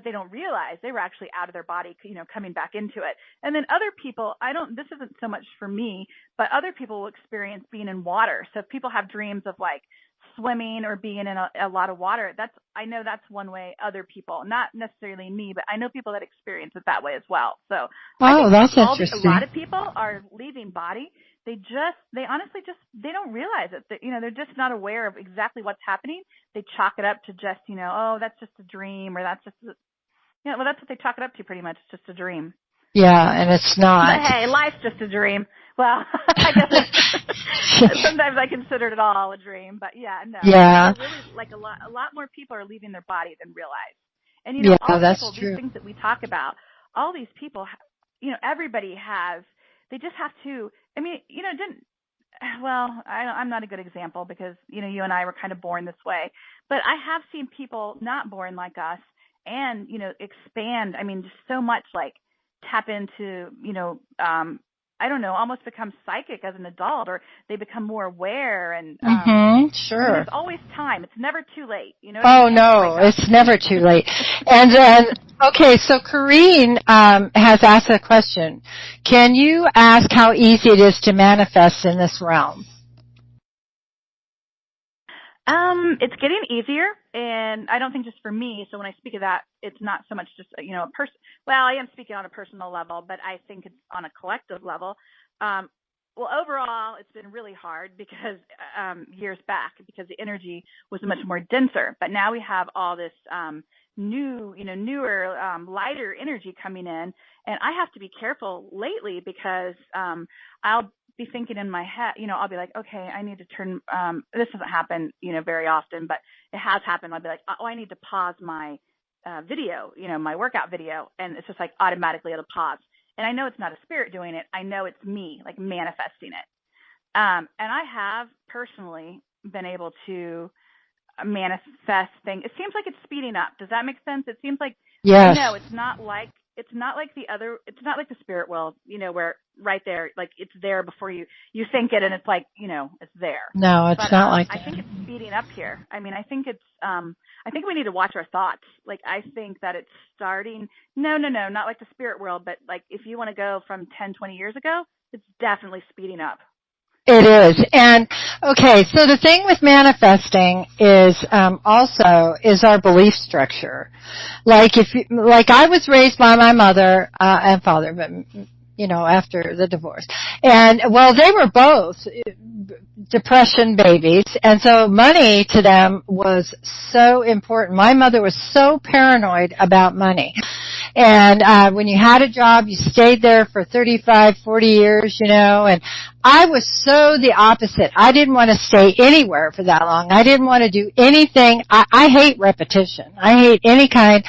they don't realize they were actually out of their body, coming back into it. And then other people, this isn't so much for me, but other people will experience being in water. So if people have dreams of like swimming or being in a lot of water, I know that's one way other people, not necessarily me, but I know people that experience it that way as well. So that's interesting. A lot of people are leaving body. They honestly they don't realize it. They're just not aware of exactly what's happening. They chalk it up to just, that's just a dream, or that's just, that's what they chalk it up to pretty much. It's just a dream. Yeah, and it's not. But hey, life's just a dream. Well, I guess sometimes I considered it all a dream, but yeah, no. Yeah. Really, like a lot more people are leaving their body than realize. And all that's people, true. These things that we talk about, all these people, everybody has. They just have to. I mean, I'm not a good example because you and I were kind of born this way, but I have seen people not born like us and expand. I mean, just so much like tap into I don't know, almost become psychic as an adult, or they become more aware. And sure, there's always time. It's never too late. No, it's never too late. And okay, so Corrine has asked a question. Can you ask how easy it is to manifest in this realm? It's getting easier, and I don't think just for me. So when I speak of that, it's not so much just a person. Well, I am speaking on a personal level, but I think it's on a collective level. Well, overall, it's been really hard because years back, because the energy was much more denser. But now we have all this newer, lighter energy coming in, and I have to be careful lately because I'll be thinking in my head, I'll be like, okay, I need to turn, this doesn't happen, very often, but it has happened. I'll be like, I need to pause my video, my workout video. And it's just like automatically it'll pause. And I know it's not a spirit doing it. I know it's me like manifesting it. And I have personally been able to manifest things. It seems like it's speeding up. Does that make sense? It seems like, yes. No, it's not like it's not like the spirit world, where right there, like it's there before you think it, and it's like, it's there. No, it's not like that. I think it's speeding up here. I mean, I think we need to watch our thoughts. Like, I think that it's starting, no, not like the spirit world, but like if you want to go from 10, 20 years ago, it's definitely speeding up. It is. And okay, so the thing with manifesting is also our belief structure. Like I was raised by my mother and father, but after the divorce. And well, they were both depression babies, and so money to them was so important. My mother was so paranoid about money. And when you had a job, you stayed there for 35, 40 years, and I was so the opposite. I didn't want to stay anywhere for that long. I didn't want to do anything. I hate repetition. I hate any kind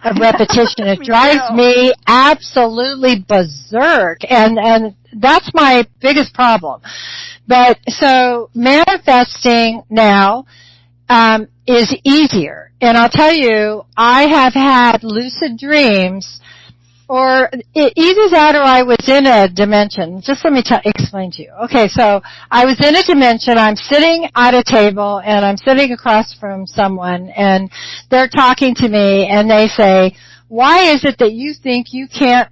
of repetition. It drives me absolutely berserk, and that's my biggest problem. But so manifesting now is easier. And I'll tell you, I have had lucid dreams, or either that or I was in a dimension. Just let me explain to you. Okay, so I was in a dimension. I'm sitting at a table, and I'm sitting across from someone, and they're talking to me, and they say, why is it that you think you can't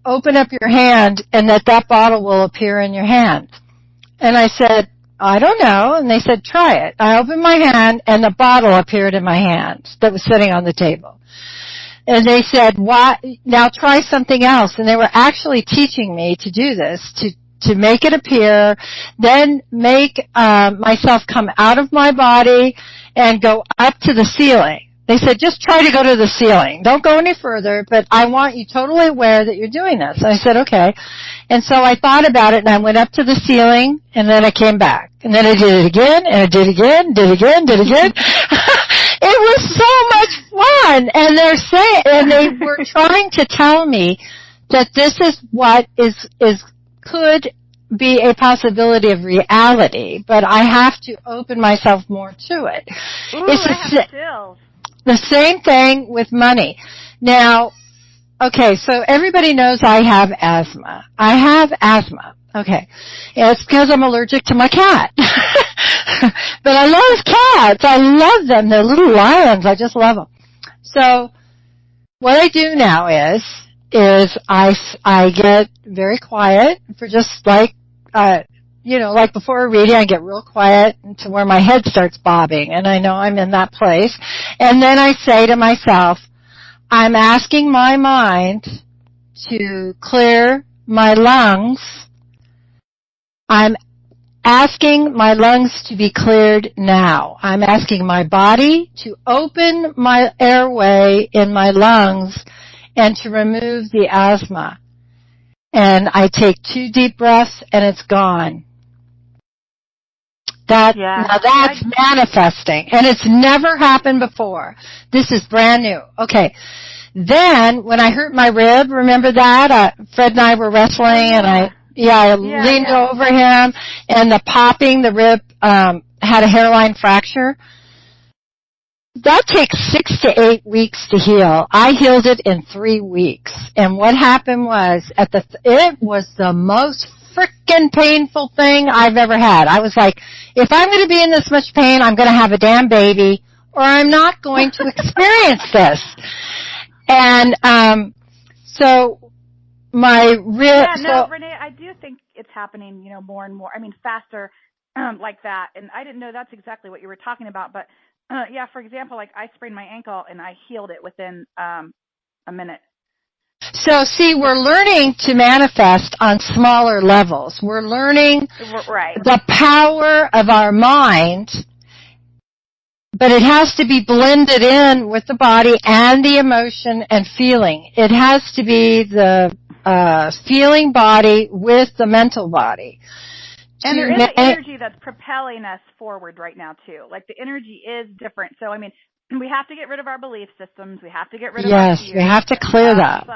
open up your hand and that bottle will appear in your hand? And I said, I don't know. And they said, try it. I opened my hand, and the bottle appeared in my hand that was sitting on the table. And they said, "Why? Now try something else." And they were actually teaching me to do this, to make it appear, then make myself come out of my body and go up to the ceiling. They said, just try to go to the ceiling. Don't go any further, but I want you totally aware that you're doing this. And I said, okay. And so I thought about it, and I went up to the ceiling, and then I came back. And then I did it again, and I did it again, did it again, did it again. It was so much fun. And they were trying to tell me that this is what could be a possibility of reality, but I have to open myself more to it. Ooh, I have chills. The same thing with money. Now, okay, so everybody knows I have asthma. I have asthma. Okay. It's because I'm allergic to my cat. But I love cats. I love them. They're little lions. I just love them. So what I do now is I get very quiet for just like before a reading, I get real quiet to where my head starts bobbing, and I know I'm in that place. And then I say to myself, I'm asking my mind to clear my lungs. I'm asking my lungs to be cleared now. I'm asking my body to open my airway in my lungs and to remove the asthma. And I take 2 deep breaths, and it's gone. Now that's manifesting, and it's never happened before. This is brand new. Okay. Then, when I hurt my rib, remember that? Fred and I were wrestling, and I leaned over him, and the rib had a hairline fracture. That takes 6 to 8 weeks to heal. I healed it in 3 weeks. And what happened was, it was the most frickin' painful thing I've ever had. I was like, if I'm going to be in this much pain, I'm going to have a damn baby, or I'm not going to experience this. And so my rib. Renee, I do think it's happening, more and more. I mean, faster like that. And I didn't know that's exactly what you were talking about, but. For example, like I sprained my ankle and I healed it within a minute. So, see, we're learning to manifest on smaller levels. We're learning the power of our mind, but it has to be blended in with the body and the emotion and feeling. It has to be the feeling body with the mental body. And there is an energy that's propelling us forward right now, too. Like, the energy is different. So, I mean, we have to get rid of our belief systems. We have to get rid of our fears. Yes, we have to clear that.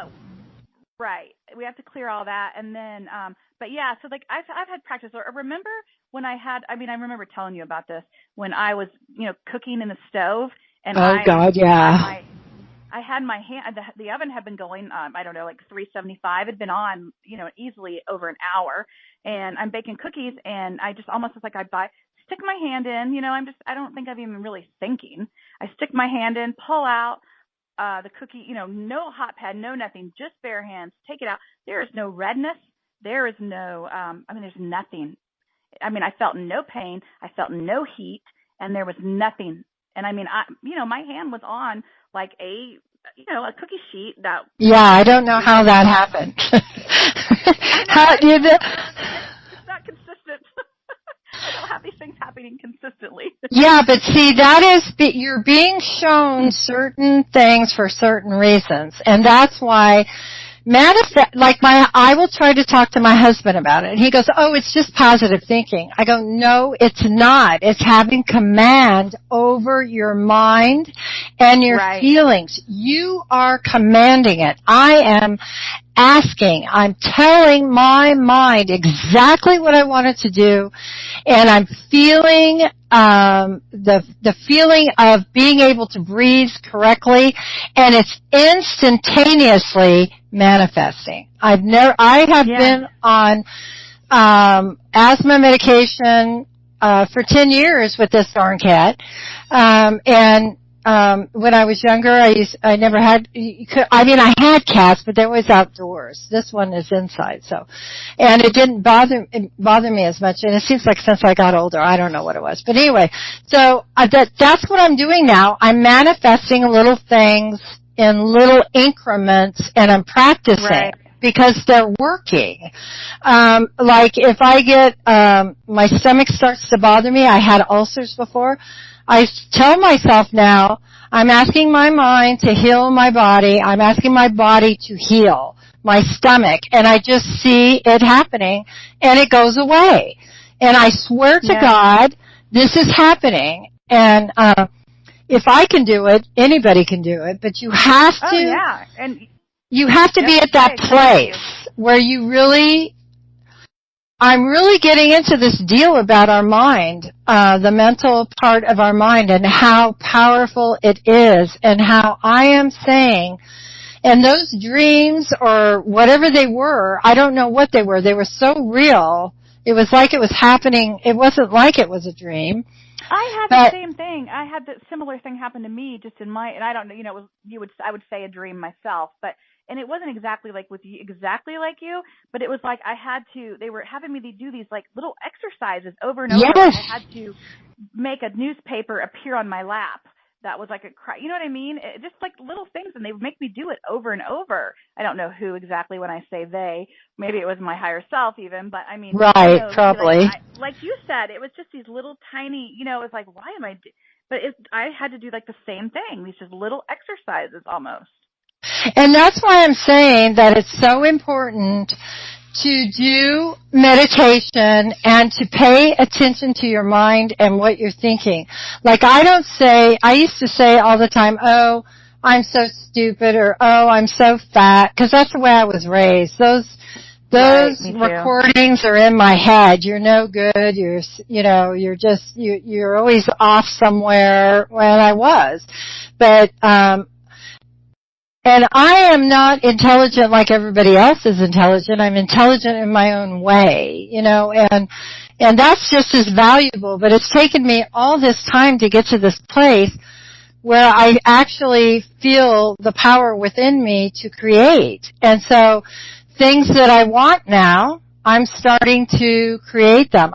We have to clear all that. And then, so, like, I've had practice. I remember when I remember telling you about this, when I was, cooking in the stove. And I had my hand, the oven had been going, like 375. It had been on, easily over an hour. And I'm baking cookies, and I just almost was like stick my hand in, I don't think I'm even really thinking. I stick my hand in, pull out the cookie, no hot pad, no nothing, just bare hands, take it out. There is no redness. There is no, there's nothing. I felt no pain. I felt no heat, and there was nothing. And my hand was on like a cookie sheet that. Yeah, I don't know how that happened. How do you do? It's not consistent. I don't have these things happening consistently. Yeah, but see, you're being shown certain things for certain reasons, and that's why I will try to talk to my husband about it, and he goes, oh, it's just positive thinking. I go, no, it's not. It's having command over your mind and your feelings. You are commanding it. I am I'm telling my mind exactly what I want it to do, and I'm feeling the feeling of being able to breathe correctly, and it's instantaneously manifesting. I have been on asthma medication for 10 years with this darn cat, and when I was younger, I never had, I had cats, but they were always outdoors. This one is inside, and it didn't bother me as much, and it seems like since I got older, I don't know what it was. But anyway, so that's what I'm doing now. I'm manifesting little things in little increments, and I'm practicing. Because they're working. Like if I get, my stomach starts to bother me, I had ulcers before, I tell myself now, I'm asking my mind to heal my body. I'm asking my body to heal my stomach. And I just see it happening, and it goes away. And I swear to God, this is happening. And if I can do it, anybody can do it. But you have to. Oh, yeah. And you have to be at that place where you really. I'm really getting into this deal about our mind, the mental part of our mind, and how powerful it is, and how I am saying, and those dreams or whatever they were, I don't know what they were. They were so real. It was like it was happening. It wasn't like it was a dream. I had the same thing. I had the similar thing happen to me just in my, and I don't know, it was, I would say a dream myself, but, and it wasn't exactly like with you, exactly like you, but it was like they were having me do these like little exercises over and over. Yes. I had to make a newspaper appear on my lap. That was like you know what I mean? Just like little things, and they would make me do it over and over. I don't know who exactly when I say they. Maybe it was my higher self even, but I mean. Right, probably. Like you said, it was just these little tiny, it was like, why am I but I had to do like the same thing, these just little exercises almost. And that's why I'm saying that it's so important to do meditation and to pay attention to your mind and what you're thinking. Like I used to say all the time, oh, I'm so stupid, or oh, I'm so fat, because that's the way I was raised. Those recordings are in my head. You're no good. You're always off somewhere. When I was, but and I am not intelligent like everybody else is intelligent. I'm intelligent in my own way, and that's just as valuable. But it's taken me all this time to get to this place where I actually feel the power within me to create. And so things that I want now, I'm starting to create them.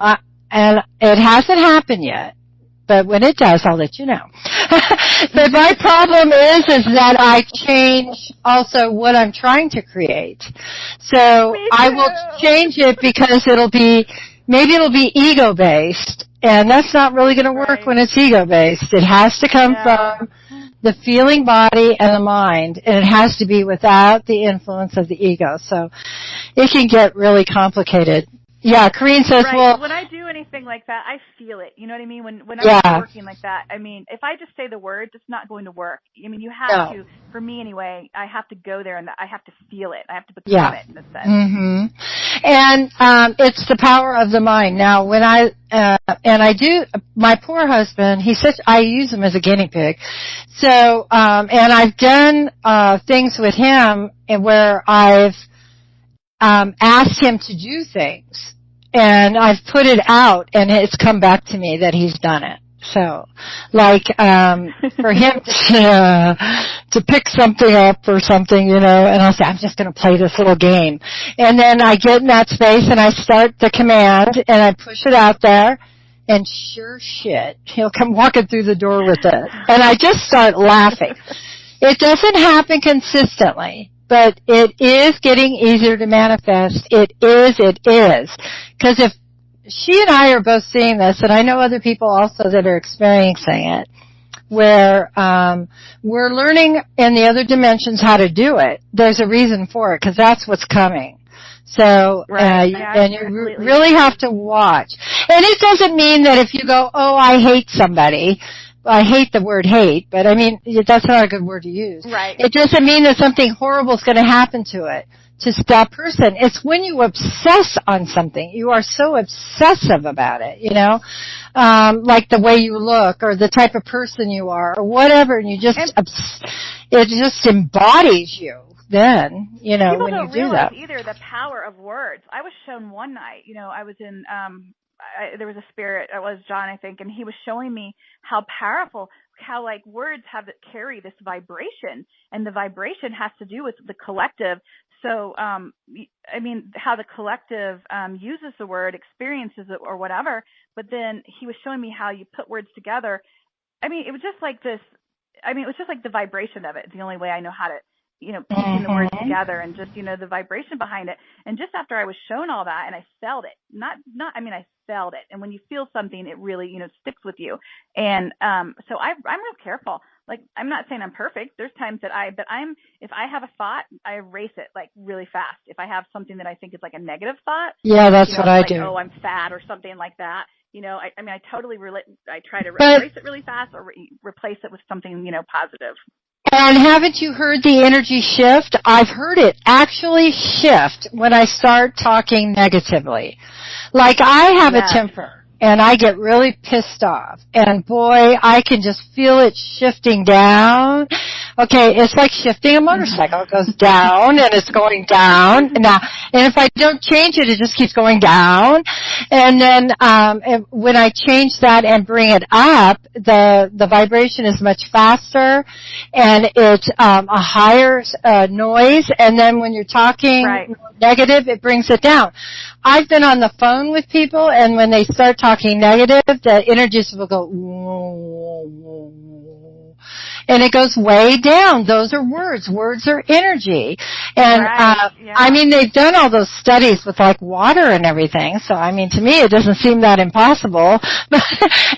And it hasn't happened yet. But when it does, I'll let you know. But my problem is that I change also what I'm trying to create. So I will change it because maybe it'll be ego-based. And that's not really going to work when it's ego-based. It has to come from the feeling body and the mind. And it has to be without the influence of the ego. So it can get really complicated. Yeah, Corrine says, well, when I do anything like that, I feel it. You know what I mean? When I'm working like that, I mean, if I just say the words, it's not going to work. I mean, you have to, for me anyway, I have to go there and I have to feel it. I have to become it in a sense. Mm-hmm. And it's the power of the mind. Now, when my poor husband, I use him as a guinea pig. So, and I've done things with him where I've asked him to do things. And I've put it out, and it's come back to me that he's done it. So, like, for him to pick something up or something, and I'll say, I'm just going to play this little game. And then I get in that space, and I start the command, and I push it out there, and sure shit, he'll come walking through the door with it. And I just start laughing. It doesn't happen consistently. But it is getting easier to manifest. It is. Because if she and I are both seeing this, and I know other people also that are experiencing it, where we're learning in the other dimensions how to do it, there's a reason for it, because that's what's coming. So, and you really have to watch. And it doesn't mean that if you go, oh, I hate somebody, I hate the word hate, but I mean, that's not a good word to use. Right. It doesn't mean that something horrible is going to happen to it, to that person. It's when you obsess on something. You are so obsessive about it, like the way you look or the type of person you are or whatever, and you just, it just embodies you then, when you do that. People don't realize either the power of words. I was shown one night, I was in, there was a spirit, it was John, I think, and he was showing me how powerful, how like words carry this vibration, and the vibration has to do with the collective. So, I mean, how the collective uses the word, experiences it or whatever, but then he was showing me how you put words together. I mean, it was just like this, it was just like the vibration of it. It's the only way I know how to, piecing the words together and just, the vibration behind it. And just after I was shown all that, and I felt it, I felt it. And when you feel something, it really, sticks with you. And so I'm real careful. like, I'm not saying I'm perfect. There's times that if I have a thought, I erase it like really fast. If I have something that I think is like a negative thought. Yeah, that's what I do. Oh, I'm fat or something like that. I totally I try to erase it really fast or replace it with something, positive. And haven't you heard the energy shift? I've heard it actually shift when I start talking negatively. Like, I have a temper, and I get really pissed off. And boy, I can just feel it shifting down. Okay, it's like shifting a motorcycle. It goes down, and it's going down. Now, and if I don't change it, it just keeps going down. And then when I change that and bring it up, the vibration is much faster, and it's a higher noise. And then when you're talking negative, it brings it down. I've been on the phone with people, and when they start talking negative, the energies will go, and it goes way down. Those are words. Words are energy. And, they've done all those studies with like water and everything. So, to me, it doesn't seem that impossible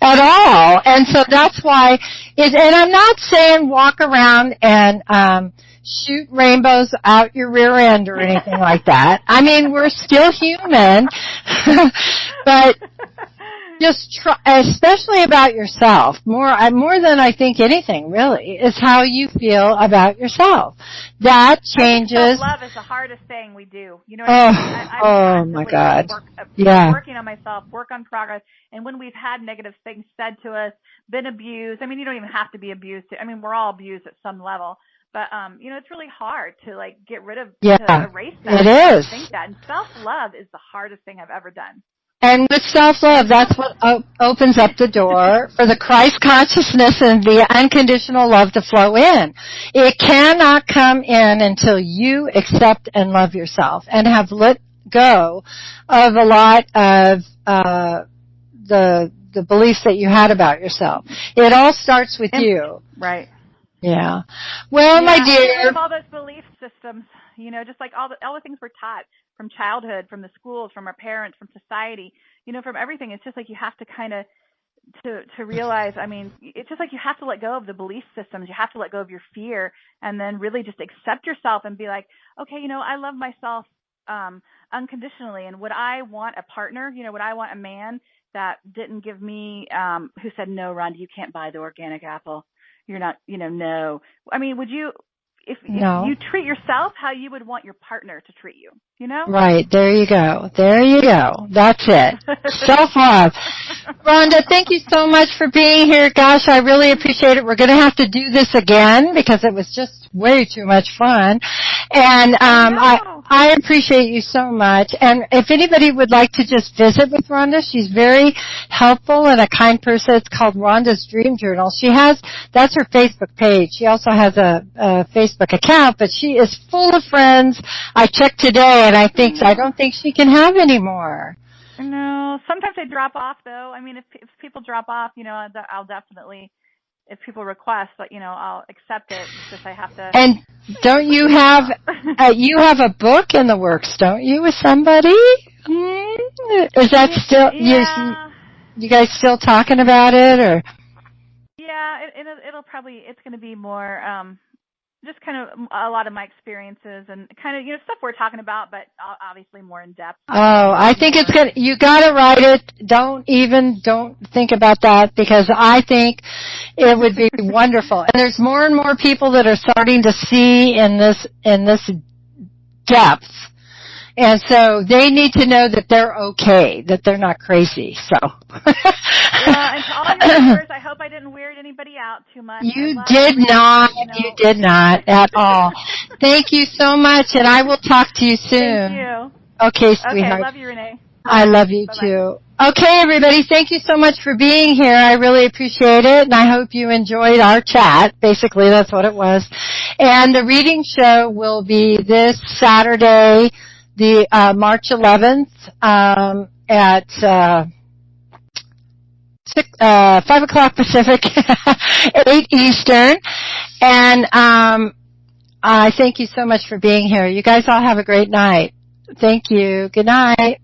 at all. And so that's why and I'm not saying walk around and, shoot rainbows out your rear end or anything like that. We're still human, but just try, especially about yourself, more than I think anything really, is how you feel about yourself. That changes. Self-love is the hardest thing we do. You know what I mean? My God. Working on myself, work on progress. And when we've had negative things said to us, been abused, you don't even have to be abused. We're all abused at some level. But, it's really hard to, like, get rid of, to erase that. It is. Think that. And self-love is the hardest thing I've ever done. And with self-love, that's what opens up the door for the Christ consciousness and the unconditional love to flow in. It cannot come in until you accept and love yourself and have let go of a lot of the beliefs that you had about yourself. It all starts with you. Right. Yeah. Well, my dear. All those belief systems, just like all the things we're taught from childhood, from the schools, from our parents, from society, from everything. It's just like you have to kind of to realize, it's just like you have to let go of the belief systems. You have to let go of your fear and then really just accept yourself and be like, okay, I love myself unconditionally. And would I want a partner? Would I want a man that didn't give me, who said, no, Rhonda, you can't buy the organic apple. You're not, no. Would you, if you treat yourself how you would want your partner to treat you, Right. There you go. That's it. Self-love. Rhonda, thank you so much for being here. Gosh, I really appreciate it. We're going to have to do this again because it was just way too much fun. And, I appreciate you so much. And if anybody would like to just visit with Ronda, she's very helpful and a kind person. It's called Ronda's Dream Journal. That's her Facebook page. She also has a Facebook account, but she is full of friends. I checked today and I don't think she can have any more. No, sometimes they drop off though. If people drop off, I'll definitely, if people request, but I'll accept it. It's just I have to. And don't you have you have a book in the works, don't you, with somebody? Is that still you guys still talking about it, or? Yeah, it'll probably, it's going to be more just kind of a lot of my experiences and kind of stuff we're talking about, but obviously more in depth. Oh, I think it's good. You got to write it. Don't think about that, because I think it would be wonderful. And there's more and more people that are starting to see in this depth. And so they need to know that they're okay, that they're not crazy. So. And to all your viewers, I hope I didn't weird anybody out too much. You did not. You did not at all. Thank you so much, and I will talk to you soon. Thank you. Okay, sweetheart. Okay, love you, Renee. I love you too. Okay, everybody, thank you so much for being here. I really appreciate it, and I hope you enjoyed our chat. Basically, that's what it was. And the reading show will be this Saturday, the March 11th, at 5 o'clock Pacific, 8 Eastern. And I thank you so much for being here. You guys all have a great night. Thank you. Good night.